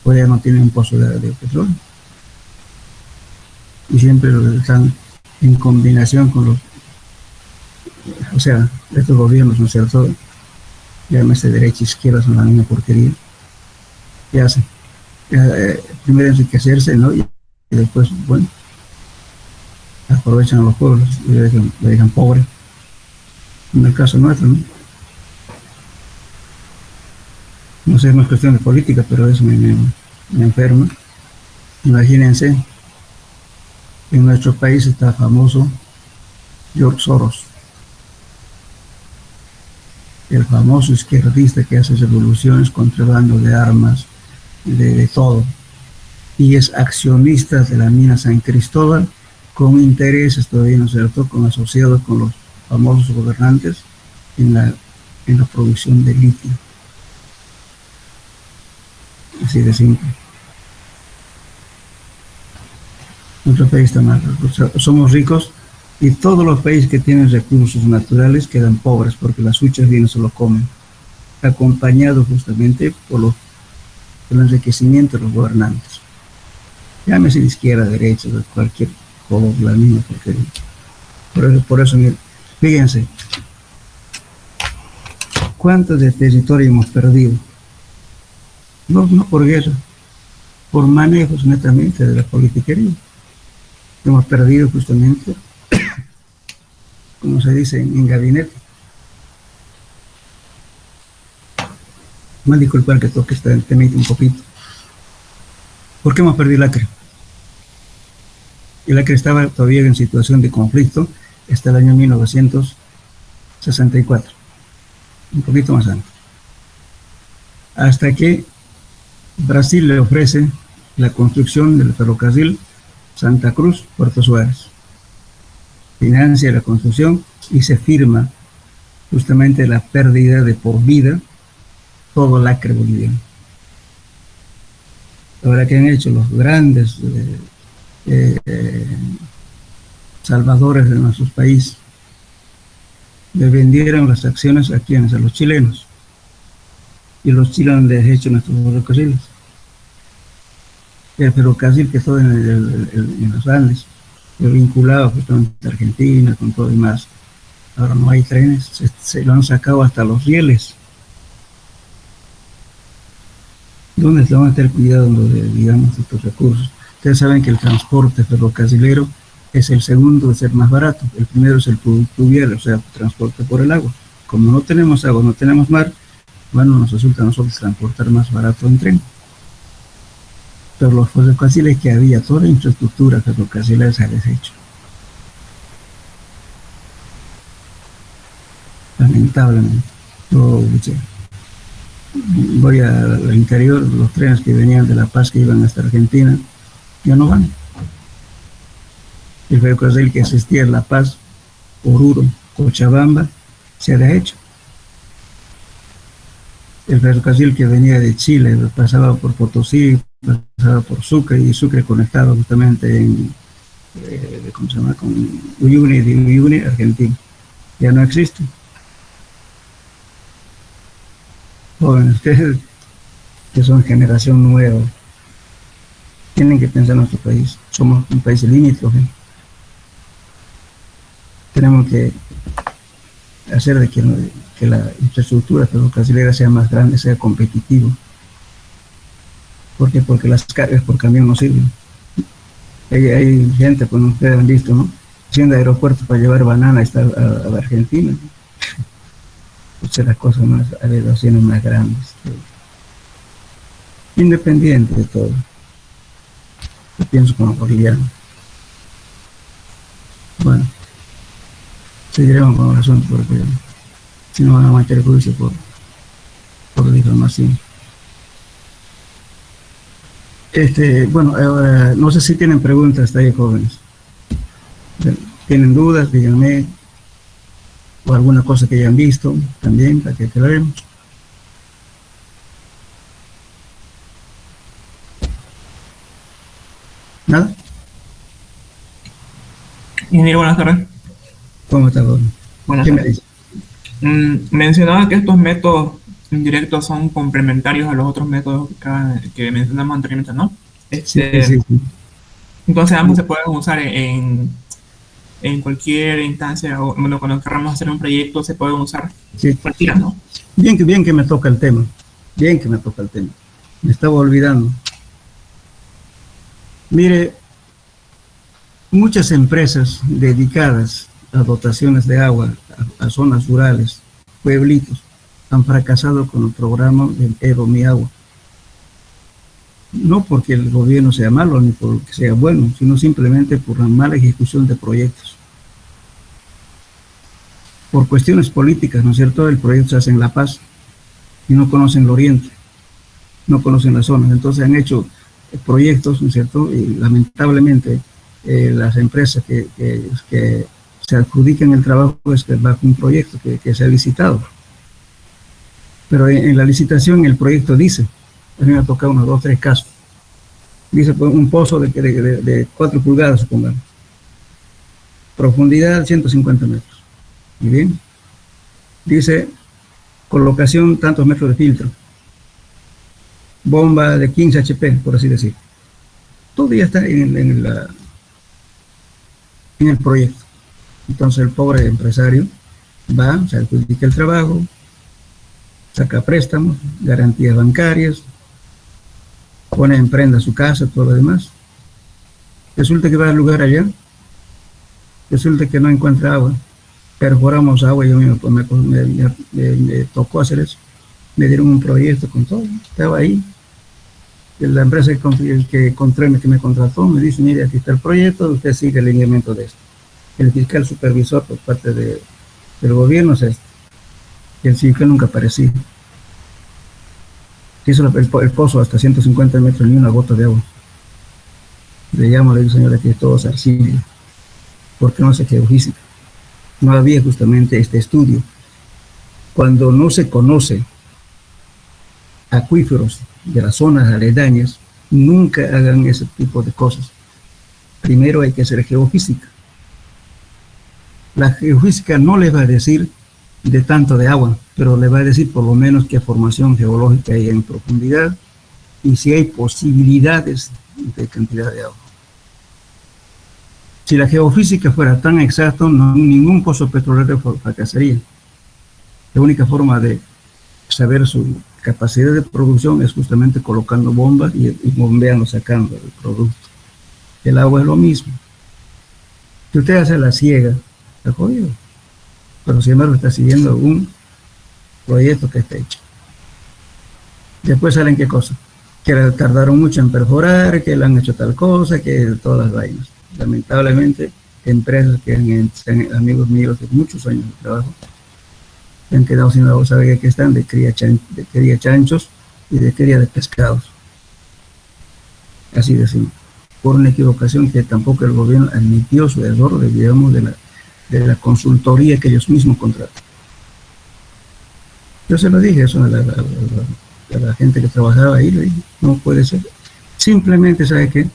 A: Corea no tiene un pozo de petróleo. Y siempre están en combinación con los, o sea, estos gobiernos, ¿no es cierto?, llámese derecha, izquierda, son la misma porquería. ¿Qué hacen? Primero enriquecerse, ¿no? Y después, bueno, aprovechan a los pueblos y le dejan pobres. En el caso nuestro, ¿no? No sé, no es cuestión de política, pero eso me enferma. Imagínense, en nuestro país está famoso George Soros, el famoso izquierdista que hace revoluciones, contrabando de armas, de todo, y es accionista de la mina San Cristóbal, con intereses todavía, ¿no es cierto?, asociados con los famosos gobernantes en la producción de litio. Así de simple. Nuestro país está mal. Somos ricos y todos los países que tienen recursos naturales quedan pobres porque las huchas bien se lo comen, acompañado justamente por el enriquecimiento de los gobernantes. Llámese de izquierda, derecha, de cualquier color, la misma porquería. Por eso, fíjense, ¿cuánto de territorio hemos perdido? No por guerra, por manejos netamente de la politiquería. Hemos perdido justamente, como se dice, en gabinete. Me disculpar que toque este temita un poquito. ¿Por qué hemos perdido el Acre? El Acre estaba todavía en situación de conflicto hasta el año 1964, un poquito más antes. Hasta que Brasil le ofrece la construcción del ferrocarril Santa Cruz-Puerto Suárez. Financia la construcción y se firma justamente la pérdida de por vida todo el acre boliviano. Ahora, que han hecho los grandes salvadores de nuestros países? Le vendieron las acciones a quienes, a los chilenos, y los chilenos les han hecho nuestros ferrocarriles. El ferrocarril que todo en los Andes, que vinculaba justamente a Argentina con todo y más. Ahora no hay trenes, se lo han sacado hasta los rieles. ¿Dónde se van a tener cuidado de, digamos, estos recursos? Ustedes saben que el transporte ferrocarrilero es el segundo de ser más barato. El primero es el fluvial, o sea, transporte por el agua. Como no tenemos agua, no tenemos mar, bueno, nos resulta a nosotros transportar más barato en tren. Pero los ferrocarriles que había, toda la infraestructura ferrocarrilera se ha deshecho. Lamentablemente. Yo voy al interior, los trenes que venían de La Paz, que iban hasta Argentina, ya no van. El ferrocarril que existía en La Paz, Oruro, Cochabamba, se ha deshecho. El ferrocarril que venía de Chile, pasaba por Potosí, pasaba por Sucre, y Sucre conectado justamente en, ¿cómo se llama?, con Uyuni, de Uyuni, Argentina. Ya no existe. Jóvenes, ustedes que son generación nueva, tienen que pensar en nuestro país. Somos un país limítrofe. Tenemos que hacer de que la infraestructura ferrocarrilera sea más grande, sea competitiva. ¿Por qué? Porque las cargas por camión no sirven. Hay gente, pues ustedes han visto, ¿no?, haciendo aeropuertos para llevar banana a la Argentina. Pues las cosas más, elevaciones más grandes. Independiente de todo. Yo pienso como boliviano. Bueno, seguiremos con el asunto porque si no van a meter juicio por difamación. Bueno, no sé si tienen preguntas hasta ahí, jóvenes. ¿Tienen dudas? Díganme. O alguna cosa que hayan visto también, para que aclaremos. ¿Nada?
C: Ingeniero, buenas tardes.
A: ¿Cómo está, joven?
C: Buenas tardes. Mencionaba que estos métodos indirectos son complementarios a los otros métodos que mencionamos anteriormente, ¿no?
A: Sí.
C: Entonces ambos se pueden usar en cualquier instancia, o bueno, cuando queramos hacer un proyecto se puede usar cualquiera, ¿no?
A: Bien que me toca el tema. Bien que me toca el tema. Me estaba olvidando. Mire, muchas empresas dedicadas a dotaciones de agua a zonas rurales, pueblitos, han fracasado con el programa del Evo Mi Agua. No porque el gobierno sea malo ni porque sea bueno, sino simplemente por la mala ejecución de proyectos. Por cuestiones políticas, ¿no es cierto? El proyecto se hace en La Paz y no conocen el oriente, no conocen las zonas. Entonces han hecho proyectos, ¿no es cierto? Y lamentablemente las empresas que se adjudican el trabajo es que bajo un proyecto que se ha licitado. Pero en la licitación el proyecto dice, a mí me ha tocado unos 2 o 3 casos. Dice pues, un pozo de 4 pulgadas, supongamos. Profundidad 150 metros. Muy bien. Dice colocación tantos metros de filtro. Bomba de 15 HP, por así decir. Todo ya está en el proyecto. Entonces el pobre empresario va, se adjudica el trabajo, saca préstamos, garantías bancarias, pone en prenda su casa, todo lo demás. Resulta que va al lugar allá, resulta que no encuentra agua. Perforamos agua, yo mismo me tocó hacer eso. Me dieron un proyecto con todo, estaba ahí. La empresa que me contrató me dice, mire, aquí está el proyecto, usted sigue el lineamiento de esto. El fiscal supervisor por parte del gobierno es este. Y el fiscal nunca aparecía. Hizo el pozo hasta 150 metros, ni una gota de agua. Le llamo, le digo, señora, que todo es arcilla. ¿Por qué no hace geofísica? No había justamente este estudio. Cuando no se conoce acuíferos de las zonas aledañas, nunca hagan ese tipo de cosas. Primero hay que hacer geofísica. La geofísica no le va a decir de tanto de agua, pero le va a decir por lo menos qué formación geológica hay en profundidad y si hay posibilidades de cantidad de agua. Si la geofísica fuera tan exacta, ningún pozo petrolero fracasaría. La única forma de saber su capacidad de producción es justamente colocando bombas y bombeando, sacando el producto. El agua es lo mismo. Si usted hace la ciega, está jodido. Pero sin embargo está siguiendo un proyecto que está hecho. Después salen qué cosa, que tardaron mucho en perforar, que le han hecho tal cosa, que todas las vainas. Lamentablemente, empresas que amigos míos de muchos años de trabajo, se han quedado sin agua, sabe que están de cría chanchos y de cría de pescados. Así decimos. Por una equivocación que tampoco el gobierno admitió su error, digamos, de la consultoría que ellos mismos contratan. Yo se lo dije eso a la gente que trabajaba ahí, le dije, no puede ser. Simplemente, ¿sabe qué?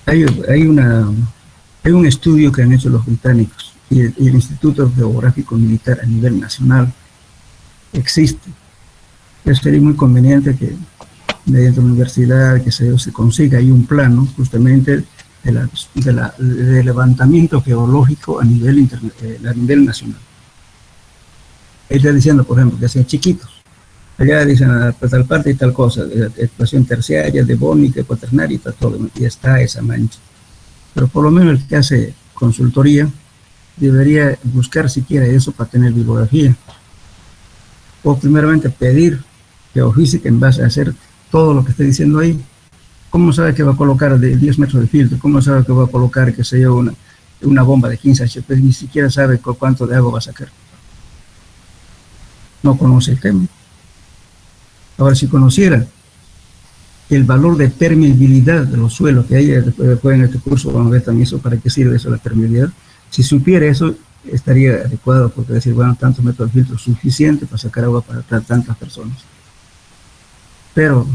A: Hay un estudio que han hecho los británicos y el Instituto Geográfico Militar a nivel nacional existe. Sería muy conveniente que mediante la universidad que se consiga ahí un plano justamente de levantamiento geológico a nivel nacional. Ahí está diciendo, por ejemplo, que sean chiquitos. Allá dicen pues, tal parte y tal cosa, de extracción terciaria, devónica, cuaternaria y todo, y está esa mancha. Pero por lo menos el que hace consultoría debería buscar siquiera eso para tener bibliografía. O primeramente pedir geofísica en base a hacer todo lo que estoy diciendo ahí. ¿Cómo sabe que va a colocar de 10 metros de filtro? ¿Cómo sabe que va a colocar, que se lleva una bomba de 15 HP? Ni siquiera sabe cuánto de agua va a sacar. No conoce el tema. Ahora, si conociera el valor de permeabilidad de los suelos, que hay después en este curso vamos a ver también eso, para qué sirve eso la permeabilidad. Si supiera eso, estaría adecuado, porque decir, bueno, tantos metros de filtro es suficiente para sacar agua para tantas personas. Pero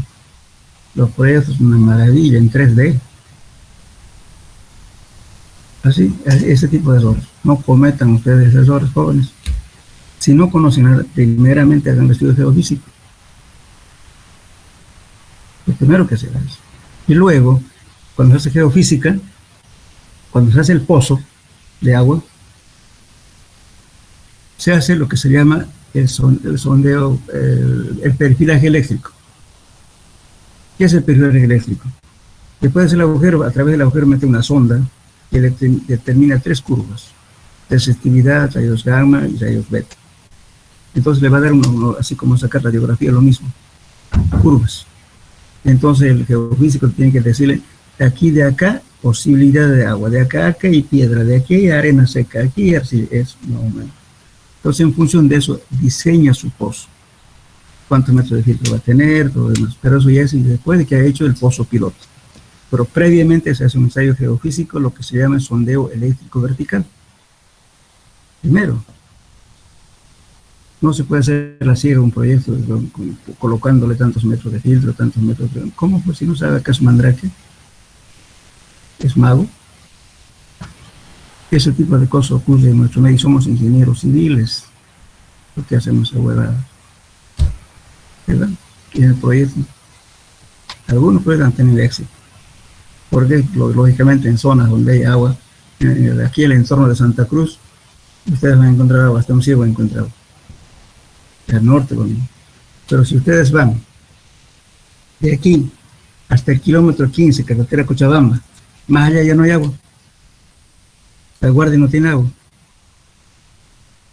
A: los proyectos son una maravilla en 3D. Así, ese tipo de errores. No cometan ustedes errores, jóvenes. Si no conocen nada, primeramente hagan el estudio geofísico. Lo primero que se hace. Y luego, cuando se hace geofísica, cuando se hace el pozo de agua, se hace lo que se llama el sondeo, el perfilaje eléctrico. ¿Qué es el perfilaje eléctrico? Después de hacer el agujero, a través del agujero mete una sonda que determina 3 curvas: resistividad, rayos gamma y rayos beta. Entonces le va a dar uno, así como sacar radiografía, lo mismo, curvas. Entonces el geofísico tiene que decirle, de aquí de acá, posibilidad de agua, de acá hay piedra, de aquí hay arena seca, aquí hay arcilla, es más o menos. Entonces en función de eso diseña su pozo. Cuántos metros de filtro va a tener, todo demás. Pero eso ya es después de que ha hecho el pozo piloto. Pero previamente se hace un ensayo geofísico, lo que se llama sondeo eléctrico vertical. Primero, no se puede hacer la ciega un proyecto colocándole tantos metros de filtro, tantos metros de... ¿Cómo? Pues si no sabe acaso Mandrake es mago. Ese tipo de cosas ocurre en nuestro medio. Somos ingenieros civiles. ¿Por qué hacemos esa huevada? ¿Verdad? Y en el proyecto algunos pueden tener éxito, porque lógicamente en zonas donde hay agua, aquí en el entorno de Santa Cruz, ustedes van a encontrar agua, hasta un ciego va a encontrar agua. Al norte, bueno. Pero si ustedes van de aquí hasta el kilómetro 15, carretera Cochabamba, más allá ya no hay agua. La Guardia no tiene agua.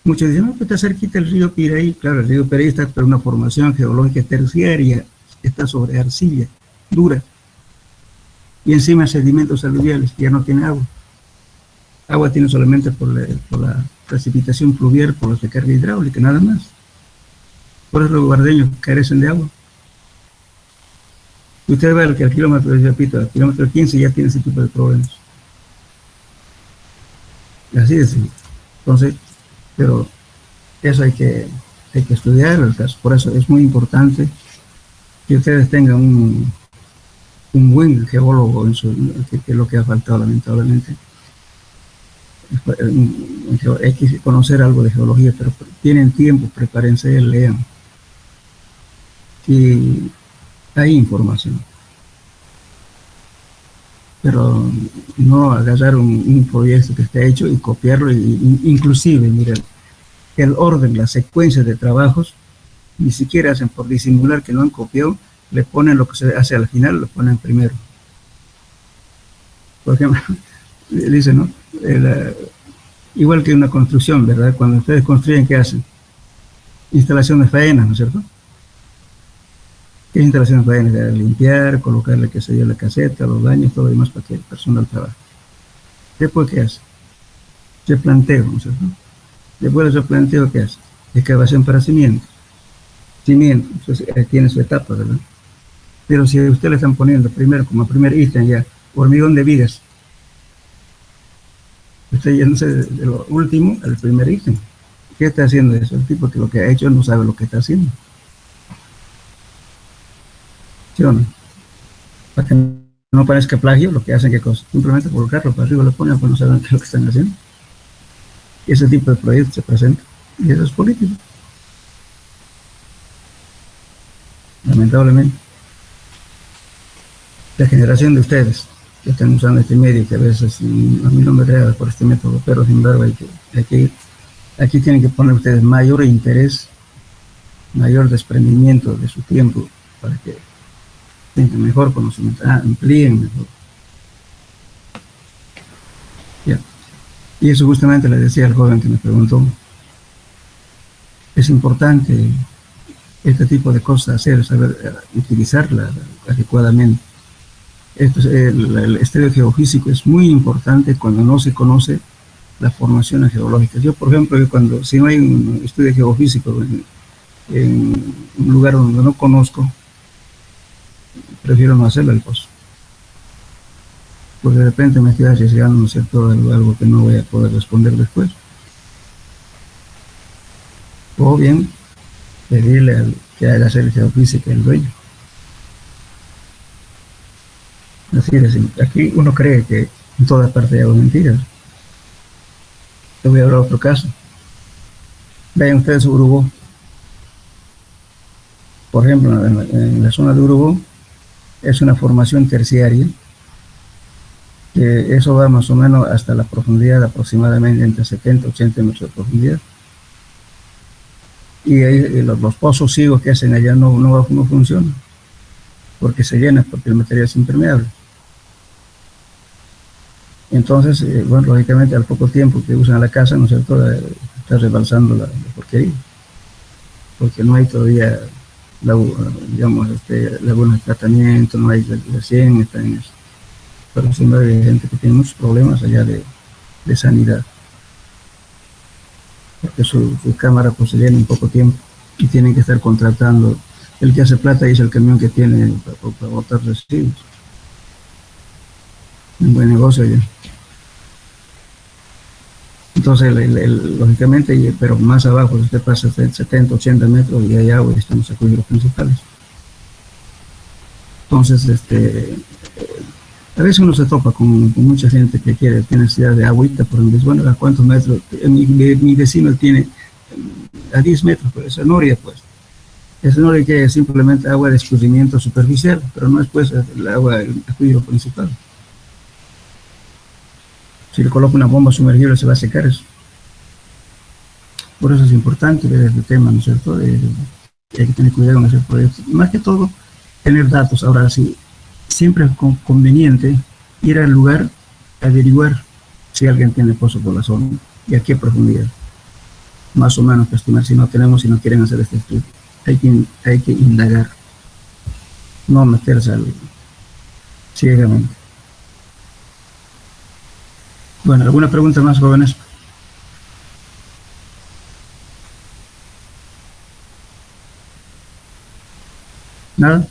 A: Muchos dicen, no, pues está cerquita el río Piraí. Claro, el río Piraí está por una formación geológica terciaria, está sobre arcilla dura. Y encima sedimentos aluviales, ya no tiene agua. Agua tiene solamente por la precipitación pluvial, por la recarga hidráulica, nada más. Por eso los guardeños carecen de agua. Usted ve que al kilómetro, repito, al kilómetro 15 ya tiene ese tipo de problemas. Así es. Entonces, pero eso hay que estudiar el caso. Por eso es muy importante que ustedes tengan un buen geólogo, que es lo que ha faltado lamentablemente. Hay que conocer algo de geología, pero tienen tiempo, prepárense, lean. Y hay información. Pero no agarrar un proyecto que está hecho y copiarlo, inclusive, miren, el orden, la secuencia de trabajos, ni siquiera hacen por disimular que no han copiado, le ponen lo que se hace al final, lo ponen primero. Por ejemplo, dicen, ¿no? Igual que una construcción, ¿verdad? Cuando ustedes construyen, ¿qué hacen? Instalación de faenas, ¿no es cierto? ¿Qué instalación de faenas? Limpiar, colocarle, qué sé yo, la caseta, los baños, todo lo demás para que el personal trabaje. Después, ¿qué hace? Se planteo, ¿no es cierto? Después de ese planteo, ¿qué hace? Excavación para cimientos. Cimiento, entonces tiene su etapa, ¿verdad? Pero si a usted le están poniendo primero, como primer ítem ya, hormigón de vigas, usted yéndose de lo último al primer ítem. ¿Qué está haciendo eso? El tipo que lo que ha hecho no sabe lo que está haciendo. ¿Sí o no? Para que no parezca plagio, lo que hacen, ¿qué cosa? Simplemente colocarlo para arriba, lo ponen, pues no saben qué es lo que están haciendo. Y ese tipo de proyectos se presenta. Y eso es político. Lamentablemente. La generación de ustedes que están usando este medio, que a veces a mí no me agrada por este método, pero sin embargo hay que ir. Aquí tienen que poner ustedes mayor interés, mayor desprendimiento de su tiempo para que tengan mejor conocimiento, amplíen mejor. Ya. Y eso justamente le decía al joven que me preguntó. Es importante este tipo de cosas hacer, saber utilizarla adecuadamente. El estudio geofísico es muy importante cuando no se conoce las formaciones geológicas. Yo, por ejemplo, si no hay un estudio geofísico en un lugar donde no conozco, prefiero no hacerlo el pozo. Porque de repente me estoy arriesgando, ¿no es cierto?, algo que no voy a poder responder después. O bien, pedirle al que haga hacer el geofísica el dueño. Así es, aquí uno cree que en toda parte hay mentiras. Te voy a hablar de otro caso. Vean ustedes Urubó. Por ejemplo, en la zona de Urubó es una formación terciaria, que eso va más o menos hasta la profundidad aproximadamente entre 70 y 80 metros de profundidad. Y ahí los pozos ciegos que hacen allá no funcionan, porque se llenan, porque el material es impermeable. Entonces, bueno, lógicamente al poco tiempo que usan la casa, ¿no es cierto?, está rebalsando la porquería, porque no hay todavía, digamos, lagunas de tratamiento, no hay recién, está en eso. Pero sin embargo hay gente que tiene muchos problemas allá de sanidad, porque su cámara pues se llena en poco tiempo y tienen que estar contratando. El que hace plata y es el camión que tiene para botar residuos. Un buen negocio allá. Entonces, lógicamente, pero más abajo, si usted pasa 70, 80 metros y hay agua y están los acuíferos principales. Entonces, a veces uno se topa con mucha gente que tiene necesidad de agüita, por ejemplo, bueno, ¿a cuántos metros? Mi vecino tiene a 10 metros, pues esa noria, pues. Esa noria que es simplemente agua de escurrimiento superficial, pero no es pues el agua del acuífero principal. Si le coloca una bomba sumergible se va a secar eso. Por eso es importante ver este tema, ¿no es cierto? Hay que tener cuidado con hacer proyectos. Más que todo, tener datos. Ahora sí, siempre es conveniente ir al lugar a averiguar si alguien tiene pozo por la zona y a qué profundidad. Más o menos para estimar si no tenemos, si no quieren hacer este estudio. Hay que indagar, no meterse ciegamente. Bueno, ¿alguna pregunta más, jóvenes? ¿Nada?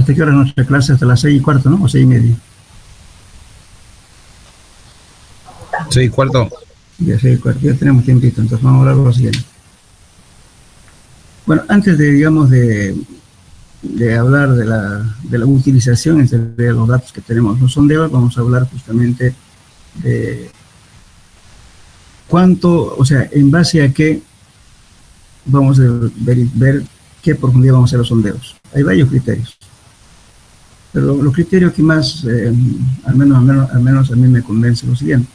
A: ¿Hasta qué hora nuestra clase? Hasta las 6:15, ¿no? O 6:30.
D: 6:15.
A: Ya 6:15, ya tenemos tiempito, entonces vamos a hablar de lo siguiente. Bueno, antes de, digamos, de hablar de la utilización de los datos que tenemos los sondeos, vamos a hablar justamente de cuánto, o sea, en base a qué vamos a ver qué profundidad vamos a hacer los sondeos. Hay varios criterios, pero los criterios que más, al menos a mí me convence lo siguiente.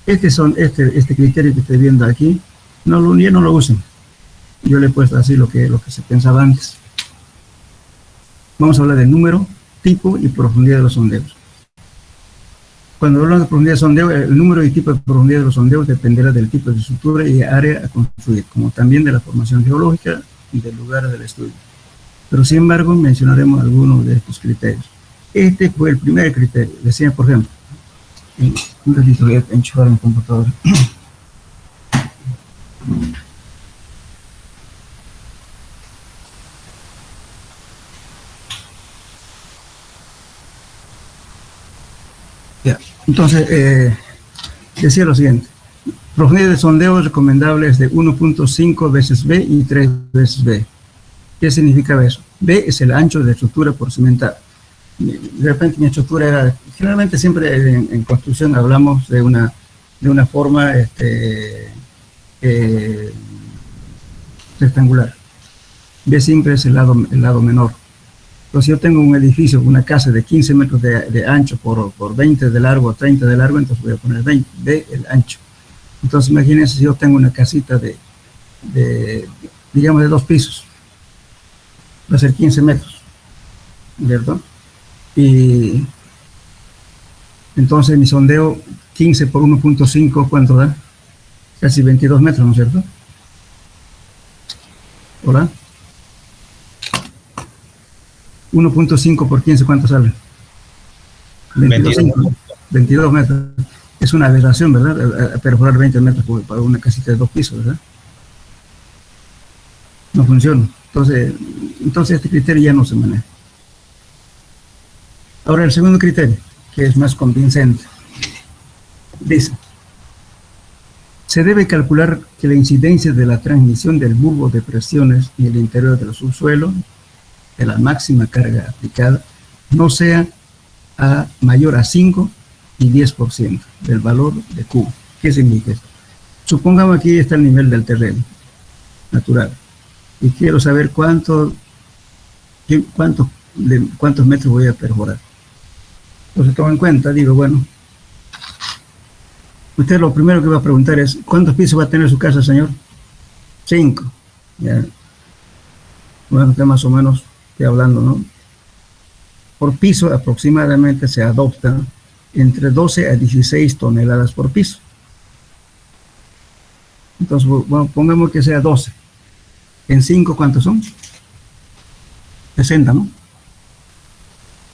A: Este criterio que estoy viendo aquí, ya no lo usen. Yo le he puesto así lo que se pensaba antes. Vamos a hablar de número, tipo y profundidad de los sondeos. Cuando hablamos de profundidad de sondeo, el número y tipo de profundidad de los sondeos dependerá del tipo de estructura y área a construir, como también de la formación geológica y del lugar del estudio. Pero sin embargo, mencionaremos algunos de estos criterios. Este fue el primer criterio. Decía, por ejemplo, un ratito voy a enchufar mi computadora. Ya. Entonces, decía lo siguiente. Profundidad de sondeo recomendable es de 1.5 veces B y 3 veces B. ¿Qué significa eso? B es el ancho de la estructura por cimentar. De repente mi estructura era, generalmente siempre en construcción hablamos de una forma rectangular. B siempre es el lado menor. Entonces, si yo tengo un edificio, una casa de 15 metros de ancho por 20 de largo, 30 de largo, entonces voy a poner 20, B el ancho. Entonces, imagínense si yo tengo una casita digamos, de 2 pisos. Va a ser 15 metros, ¿cierto? Y entonces mi sondeo 15 por 1.5, ¿cuánto da? Casi 22 metros, ¿no es cierto? ¿Hola? 1.5 por 15, ¿cuánto sale? 22 metros. Es una aberración, ¿verdad? A perforar 20 metros para una casita de 2 pisos, ¿verdad? No funciona. Entonces este criterio ya no se maneja. Ahora el segundo criterio, que es más convincente, dice: se debe calcular que la incidencia de la transmisión del bulbo de presiones y el interior del subsuelo de la máxima carga aplicada no sea mayor a 5 y 10% del valor de Q. ¿Qué significa esto? Supongamos aquí está el nivel del terreno natural y quiero saber cuántos metros voy a perforar. Entonces tomo en cuenta, digo, bueno, usted lo primero que va a preguntar es: ¿cuántos pisos va a tener su casa, señor? 5. Ya. Bueno, usted más o menos estoy hablando, ¿no? Por piso aproximadamente se adoptan entre 12 a 16 toneladas por piso. Entonces, bueno, pongamos que sea 12. En 5, ¿cuántos son? 60, ¿no?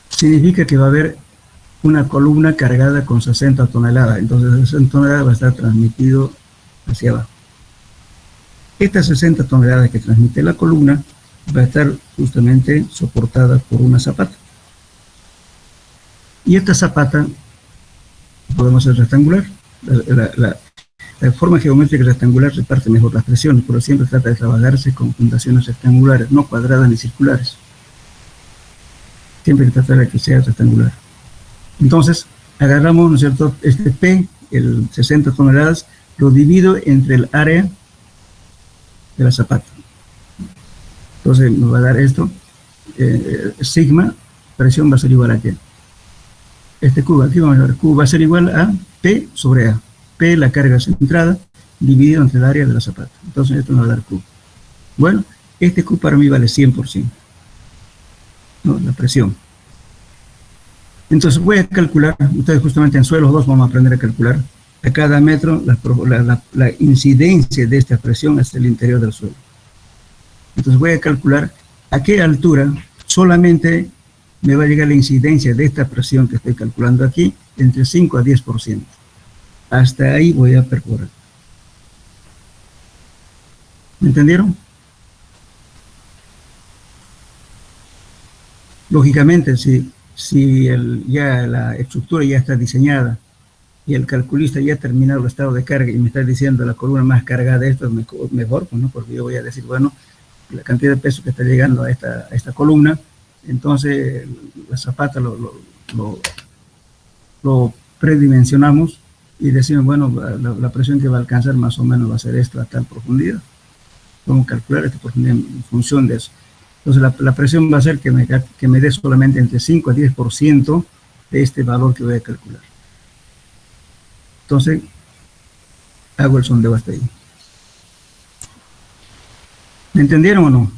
A: Significa que va a haber una columna cargada con 60 toneladas. Entonces, 60 toneladas va a estar transmitido hacia abajo. Estas 60 toneladas que transmite la columna va a estar justamente soportada por una zapata. Y esta zapata podemos hacer rectangular. La forma geométrica rectangular reparte mejor las presiones, pero siempre trata de trabajarse con fundaciones rectangulares, no cuadradas ni circulares. Siempre trata de que sea rectangular. Entonces, agarramos, ¿no es cierto?, este P, el 60 toneladas, lo divido entre el área de la zapata. Entonces, nos va a dar esto, sigma, presión va a ser igual a ¿qué? Este Q, aquí vamos a ver, Q va a ser igual a P sobre A. P, la carga centrada, dividido entre el área de la zapata. Entonces, esto nos va a dar Q. Bueno, este Q para mí vale 100%, ¿no? La presión. Entonces, voy a calcular, ustedes justamente en suelos 2 vamos a aprender a calcular a cada metro la incidencia de esta presión hacia el interior del suelo. Entonces, voy a calcular a qué altura solamente me va a llegar la incidencia de esta presión que estoy calculando aquí, entre 5 a 10%. Hasta ahí voy a perforar. ¿Me entendieron? Lógicamente, si ya la estructura ya está diseñada y el calculista ya ha terminado el estado de carga y me está diciendo la columna más cargada de esto es mejor, pues, ¿no? Porque yo voy a decir, bueno, la cantidad de peso que está llegando a esta columna, entonces la zapata lo predimensionamos y decimos, bueno, la presión que va a alcanzar más o menos va a ser esta a tal profundidad. Vamos a calcular esta profundidad en función de eso. Entonces la presión va a ser que me dé solamente entre 5 a 10% de este valor que voy a calcular. Entonces, hago el sondeo hasta ahí. ¿Me entendieron o no?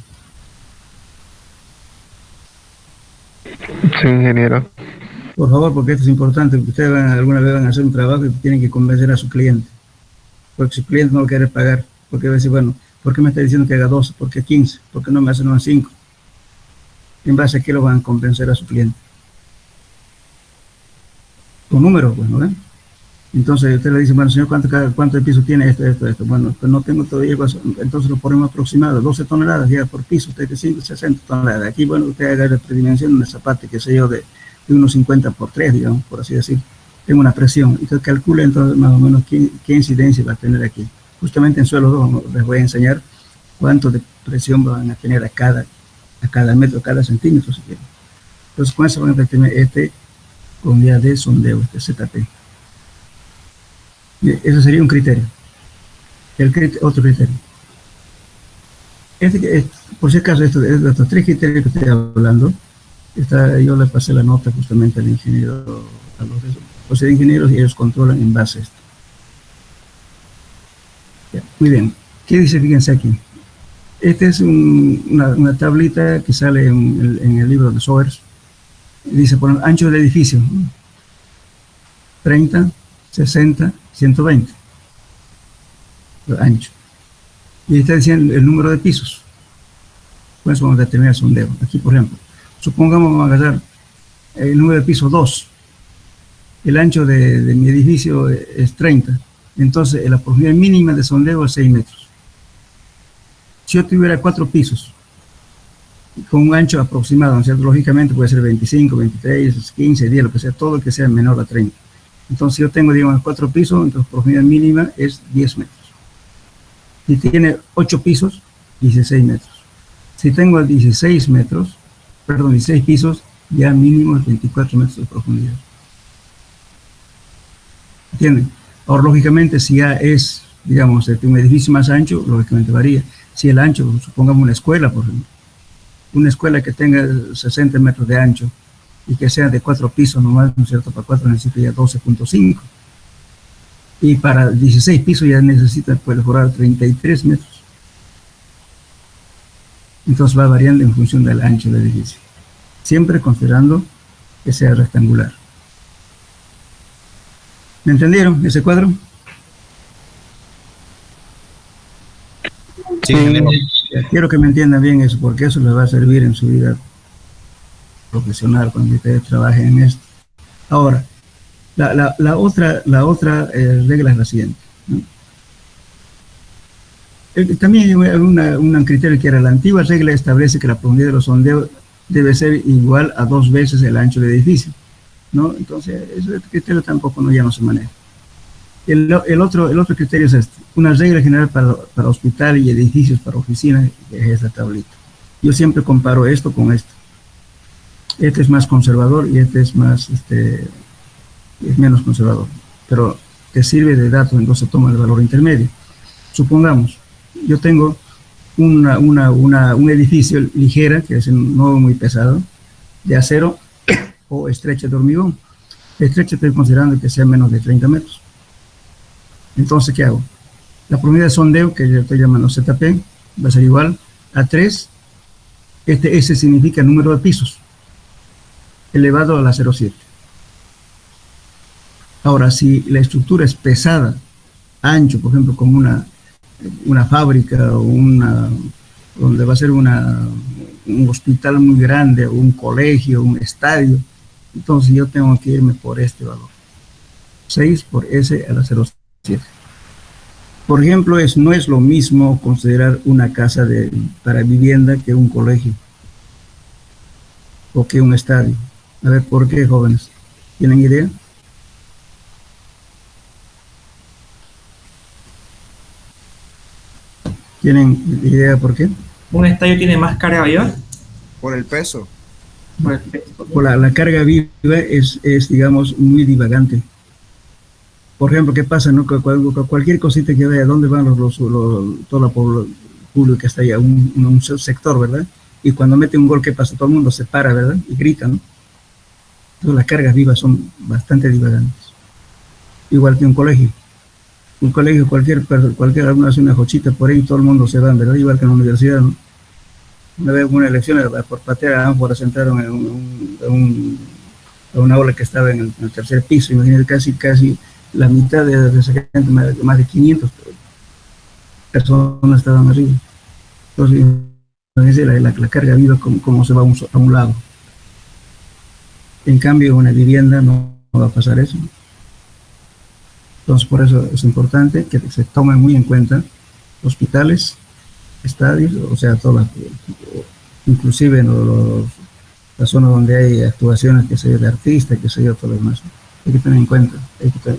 D: Sí, ingeniero.
A: Por favor, porque esto es importante, porque ustedes alguna vez van a hacer un trabajo y tienen que convencer a su cliente. Porque su cliente no lo quiere pagar. Porque va a decir, bueno, ¿por qué me está diciendo que haga 12? ¿Por qué 15? ¿Por qué no me hacen unos 5? ¿En base a qué lo van a convencer a su cliente? Con números, pues, ¿no? Entonces usted le dice, bueno, señor, ¿cuánto de piso tiene esto? Bueno, pues no tengo todavía, entonces lo ponemos aproximado, 12 toneladas ya por piso, usted de 60 toneladas. Aquí, bueno, usted haga la predimensión de una zapata, que sé yo, de unos 50 por 3, digamos, por así decir. Tengo una presión, entonces calcule entonces más o menos qué incidencia va a tener aquí. Justamente en suelo 2 les voy a enseñar cuánto de presión van a tener a cada metro, a cada centímetro, si quieren. Entonces con eso van a tener con unidad de sondeo, ZP. Ese sería un criterio. Otro criterio. Por si acaso, estos 3 criterios que estoy hablando, yo le pasé la nota justamente al ingeniero, a los ingenieros, y ellos controlan en base a esto. Ya, muy bien. ¿Qué dice? Fíjense aquí. Esta es una tablita que sale en el libro de Soers. Dice, por ejemplo, ancho del edificio, 30, 60, 120. Ancho. Y está diciendo el número de pisos. Pues vamos a determinar el sondeo. Aquí, por ejemplo, supongamos que vamos a agarrar el número de piso 2. El ancho de mi edificio es 30. Entonces, la profundidad mínima de sondeo es 6 metros. Si yo tuviera 4 pisos, con un ancho aproximado, ¿no es cierto? Lógicamente puede ser 25, 23, 15, 10, lo que sea, todo el que sea menor a 30. Entonces, si yo tengo, digamos, 4 pisos, entonces profundidad mínima es 10 metros. Si tiene 8 pisos, 16 metros. Si tengo 16 pisos, ya mínimo es 24 metros de profundidad. ¿Entienden? Ahora, lógicamente, si ya es, digamos, un edificio más ancho, lógicamente varía. Si el ancho, supongamos una escuela, por ejemplo, una escuela que tenga 60 metros de ancho y que sea de 4 pisos nomás, ¿no es cierto? Para 4 necesita ya 12.5. Y para 16 pisos ya necesita perforar 33 metros. Entonces va variando en función del ancho del edificio. Siempre considerando que sea rectangular. ¿Me entendieron ese cuadro?
B: Sí,
A: quiero que me entiendan bien eso, porque eso les va a servir en su vida profesional cuando ustedes trabajen en esto. Ahora, la otra regla es la siguiente, ¿no? También hay un criterio que era la antigua regla, establece que la profundidad de los sondeos debe ser igual a 2 veces el ancho del edificio, ¿no? Entonces, ese criterio tampoco ya no se maneja. El otro criterio es este, una regla general para hospital y edificios para oficinas, que es esta tablita. Yo siempre comparo esto con esto. Este es más conservador y este es menos conservador, pero te sirve de dato, entonces toma el valor intermedio. Supongamos, yo tengo un edificio ligera, que es no muy pesado, de acero o estrecha de hormigón. Estrecha estoy considerando que sea menos de 30 metros. Entonces, ¿qué hago? La profundidad de sondeo, que yo estoy llamando ZP, va a ser igual a 3. S significa número de pisos, elevado a la 0,7. Ahora, si la estructura es pesada, ancho, por ejemplo, como una fábrica o donde va a ser un hospital muy grande, o un colegio, un estadio, entonces yo tengo que irme por este valor. 6 por S a la 0,7. Por ejemplo, no es lo mismo considerar una casa para vivienda que un colegio. o que un estadio. A ver, ¿por qué, jóvenes? ¿Tienen idea? ¿Tienen idea por qué?
C: ¿Un estadio tiene más carga viva?
E: Por el peso.
A: Por la carga viva es, digamos, muy divagante. Por ejemplo, ¿qué pasa? ¿No? Cualquier cosita que vaya, ¿dónde van todo el público que está ahí? Un sector, ¿verdad? Y cuando mete un gol, ¿qué pasa? Todo el mundo se para, ¿verdad? Y grita, ¿no? Entonces las cargas vivas son bastante divagantes. Igual que un colegio. Un colegio, cualquier alumno hace una jochita por ahí y todo el mundo se va, ¿verdad? Igual que en la universidad, ¿no? Una vez una elección, por patear a ánfora sentaron en una aula que estaba en el tercer piso. Imagínate, casi la mitad de esa gente, más de 500 personas estaban arriba. Entonces, la carga viva como se va a un lado. En cambio, en una vivienda no va a pasar eso. Entonces, por eso es importante que se tomen muy en cuenta hospitales, estadios, o sea, inclusive en las zonas donde hay actuaciones, que sea de artistas, que sea todo lo demás. Hay que tener en cuenta.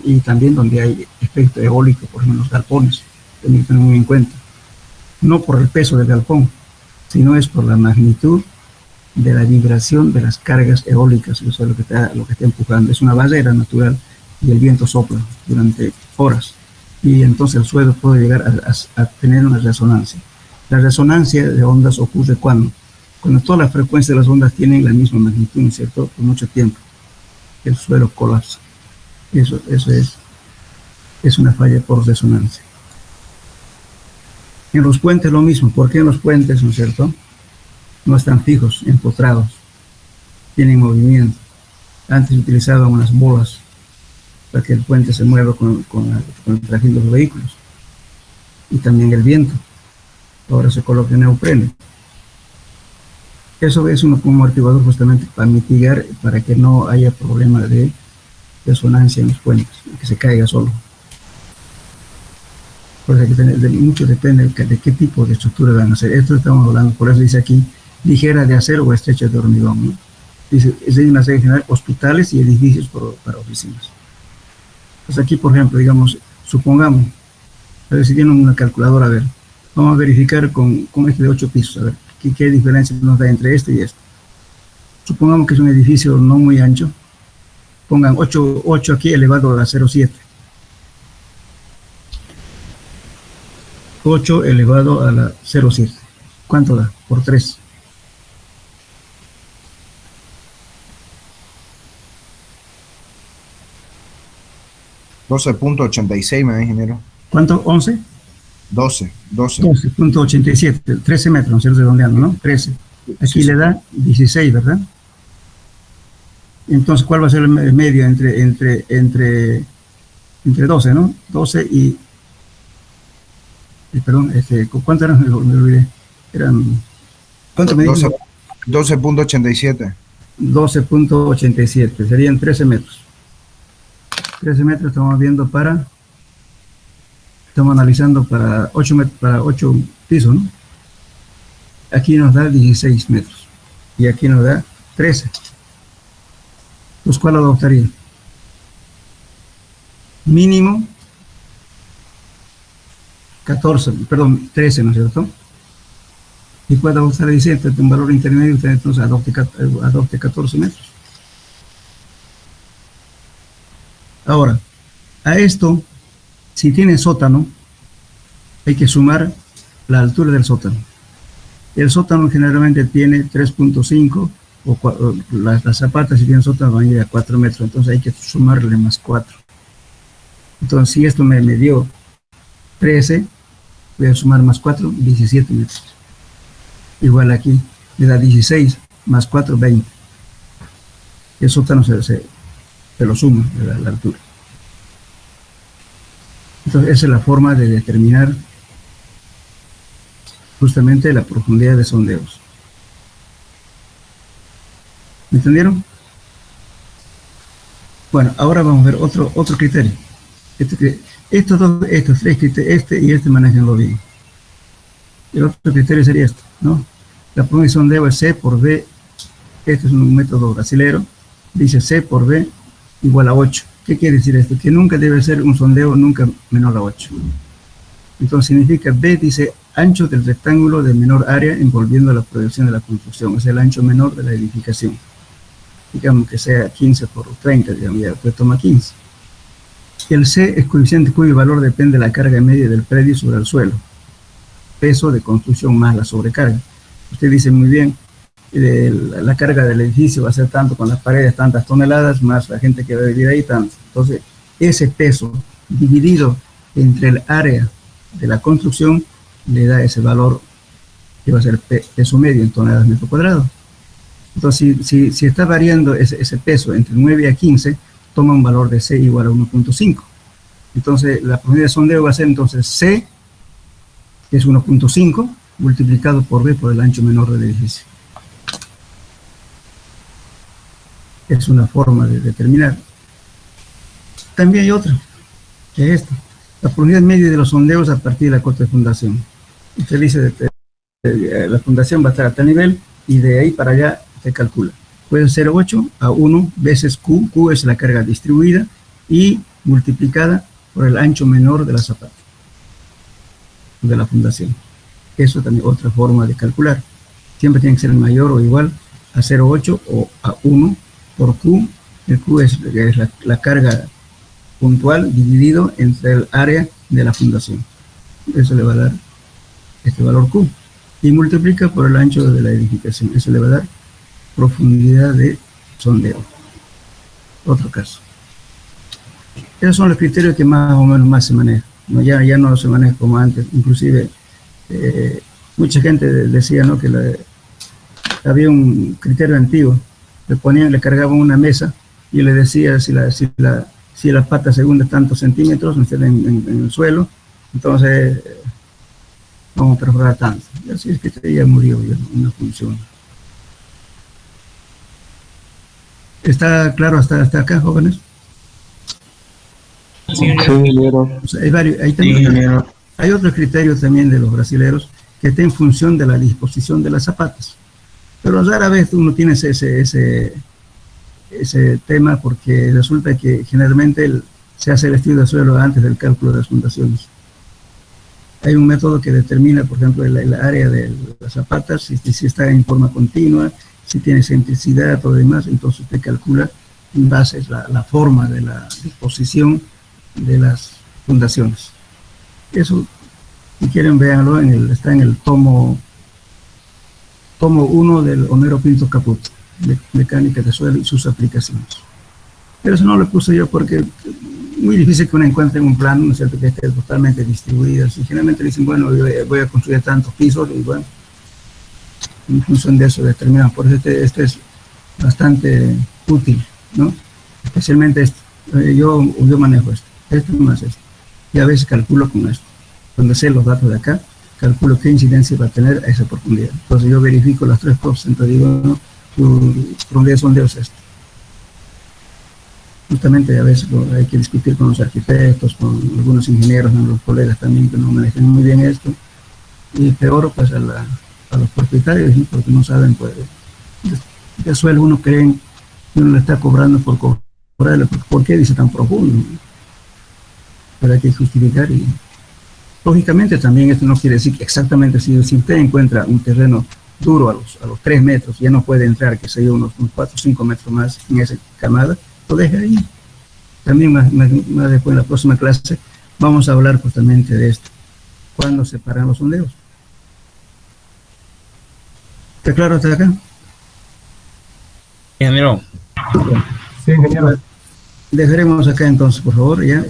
A: Y también donde hay efecto eólico, por ejemplo, los galpones, hay que tener muy en cuenta. No por el peso del galpón, sino es por la magnitud de la vibración de las cargas eólicas, eso es lo que está empujando. Es una barrera natural y el viento sopla durante horas. Y entonces el suelo puede llegar a tener una resonancia. La resonancia de ondas ocurre cuando todas las frecuencias de las ondas tienen la misma magnitud, ¿cierto? Por mucho tiempo. El suelo colapsa. Eso es una falla por resonancia. En los puentes lo mismo. ¿Por qué en los puentes, no es cierto? No están fijos, empotrados. Tienen movimiento. Antes utilizaban unas bolas para que el puente se mueva con el trajín de los vehículos. Y también el viento. Ahora se coloca neopreno. Eso es como amortiguador justamente para mitigar, para que no haya problema de resonancia en los puentes, que se caiga solo. Por eso hay que tener, mucho depende de qué tipo de estructura van a hacer. Esto estamos hablando, por eso dice aquí, ligera de acero o estrecha de hormigón, ¿no? Dice, es de una serie general, hospitales y edificios para oficinas. Pues aquí, por ejemplo, digamos, supongamos, a ver si tienen una calculadora, a ver, vamos a verificar con este de 8 pisos, a ver, ¿qué diferencia nos da entre este y este? Supongamos que es un edificio no muy ancho, pongan 8 aquí elevado a la 0,7. 8 elevado a la 0,7. ¿Cuánto da? Por 3.
E: $12.86, me da, ingeniero.
A: ¿Cuánto? ¿11? 12.87, 13 metros, ¿no es cierto? Redondeando, ¿no? 13. Aquí sí, le da 16, ¿verdad? Entonces, ¿cuál va a ser el medio entre 12, ¿no? 12 y... perdón, ¿cuánto eran? Me olvidé. ¿Cuánto me dijo?
E: 12.87.
A: 12.87, serían 13 metros. 13 metros estamos viendo estamos analizando para 8 pisos, ¿no? Aquí nos da 16 metros y aquí nos da 13. Entonces, ¿cuál adoptaría? Mínimo 13, ¿no es cierto? Y cuál adoptar 17, un valor intermedio, usted entonces adopte 14 metros. Ahora, a esto, si tiene sótano, hay que sumar la altura del sótano. El sótano generalmente tiene 3.5, o las zapatas, si tienen sótano, van a ir a 4 metros, entonces hay que sumarle más 4. Entonces, si esto me dio 13, voy a sumar más 4, 17 metros. Igual aquí, me da 16, más 4, 20. El sótano se lo suma, la altura. Entonces, esa es la forma de determinar justamente la profundidad de sondeos. ¿Me entendieron? Bueno, ahora vamos a ver otro criterio. Estos tres criterios, este manéjenlo bien. El otro criterio sería esto, ¿no? La profundidad de sondeo es C por B Este es un método brasilero. Dice C por B igual a 8. ¿Qué quiere decir esto? Que nunca debe ser un sondeo nunca menor a 8. Entonces significa B dice ancho del rectángulo de menor área envolviendo la proyección de la construcción, es el ancho menor de la edificación. Digamos que sea 15 por 30, digamos, ya usted toma 15. El C es coeficiente cuyo valor depende de la carga media del predio sobre el suelo. Peso de construcción más la sobrecarga. Usted dice muy bien, la carga del edificio va a ser tanto con las paredes, tantas toneladas, más la gente que va a vivir ahí, tanto. Entonces, ese peso dividido entre el área de la construcción le da ese valor que va a ser peso medio en toneladas metro cuadrado. Entonces, si está variando ese peso entre 9 a 15, toma un valor de C igual a 1.5. Entonces, la profundidad de sondeo va a ser entonces C, que es 1.5, multiplicado por B por el ancho menor del edificio. Es una forma de determinar. También hay otra, que es esta. La profundidad media de los sondeos a partir de la cota de fundación. Usted dice, la fundación va a estar a tal nivel y de ahí para allá se calcula. Puede ser 0,8 a 1 veces Q. Q es la carga distribuida y multiplicada por el ancho menor de la zapata, de la fundación. Eso también es otra forma de calcular. Siempre tiene que ser mayor o igual a 0,8 o a 1 por Q. El Q es la carga puntual dividido entre el área de la fundación. Eso le va a dar este valor Q. Y multiplica por el ancho de la edificación. Eso le va a dar profundidad de sondeo. Otro caso. Esos son los criterios que más o menos más se manejan. ¿No? Ya no se maneja como antes. Inclusive, mucha gente decía, ¿no?, que había un criterio antiguo. Le cargaban una mesa y le decía si la pata segunda tantos centímetros en el suelo, entonces vamos a perforar tanto. Y así es que ya murió, ya no funciona. ¿Está claro hasta acá, jóvenes?
D: Sí, ingeniero.
A: O sea, hay otros criterios también de los brasileros que está en función de la disposición de las zapatas. Pero rara vez uno tiene ese tema porque resulta que generalmente se hace el estudio de suelo antes del cálculo de las fundaciones. Hay un método que determina, por ejemplo, el área de las zapatas, si está en forma continua, si tiene excentricidad o demás, entonces usted calcula en base a la forma de la disposición de las fundaciones. Eso, si quieren, véanlo, está en el tomo 1 del Homero Pinto Caput, de mecánica de suelo y sus aplicaciones. Pero eso no lo puse yo porque es muy difícil que uno encuentre un plano, ¿no es cierto?, que esté totalmente distribuido. Y generalmente dicen, bueno, yo voy a construir tantos pisos y bueno, en función de eso determinan. Por eso este es bastante útil, ¿no? Especialmente yo manejo esto más esto. Y a veces calculo con esto. Cuando sé los datos de acá, calculo qué incidencia va a tener a esa profundidad. Entonces yo verifico las tres cosas, entonces digo, no, tu profundidad de sondeo es esto. Justamente a veces hay que discutir con los arquitectos, con algunos ingenieros, ¿no?, los colegas también que no manejan muy bien esto. Y peor pues a los propietarios, ¿no?, porque no saben, pues, de suelo uno creen que uno le está cobrando por cobrarle, ¿por qué dice tan profundo? Pero hay que justificar y lógicamente también esto no quiere decir que exactamente si usted encuentra un terreno duro a los 3 metros, ya no puede entrar, que sea unos 4 o 5 metros más en esa camada, lo deje ahí. También más después en la próxima clase vamos a hablar justamente de esto, cuándo se paran los sondeos. ¿Está claro hasta acá?
B: Ingeniero.
D: Sí, ingeniero.
A: Dejaremos acá entonces, por favor, ya,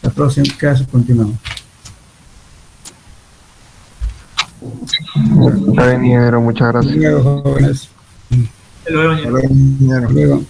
A: la próxima clase continuamos.
D: Está bien, ingeniero, muchas gracias.
A: Hasta luego, jóvenes.
C: Hasta luego, ingeniero.
E: Hola, ingeniero.
A: Hasta luego.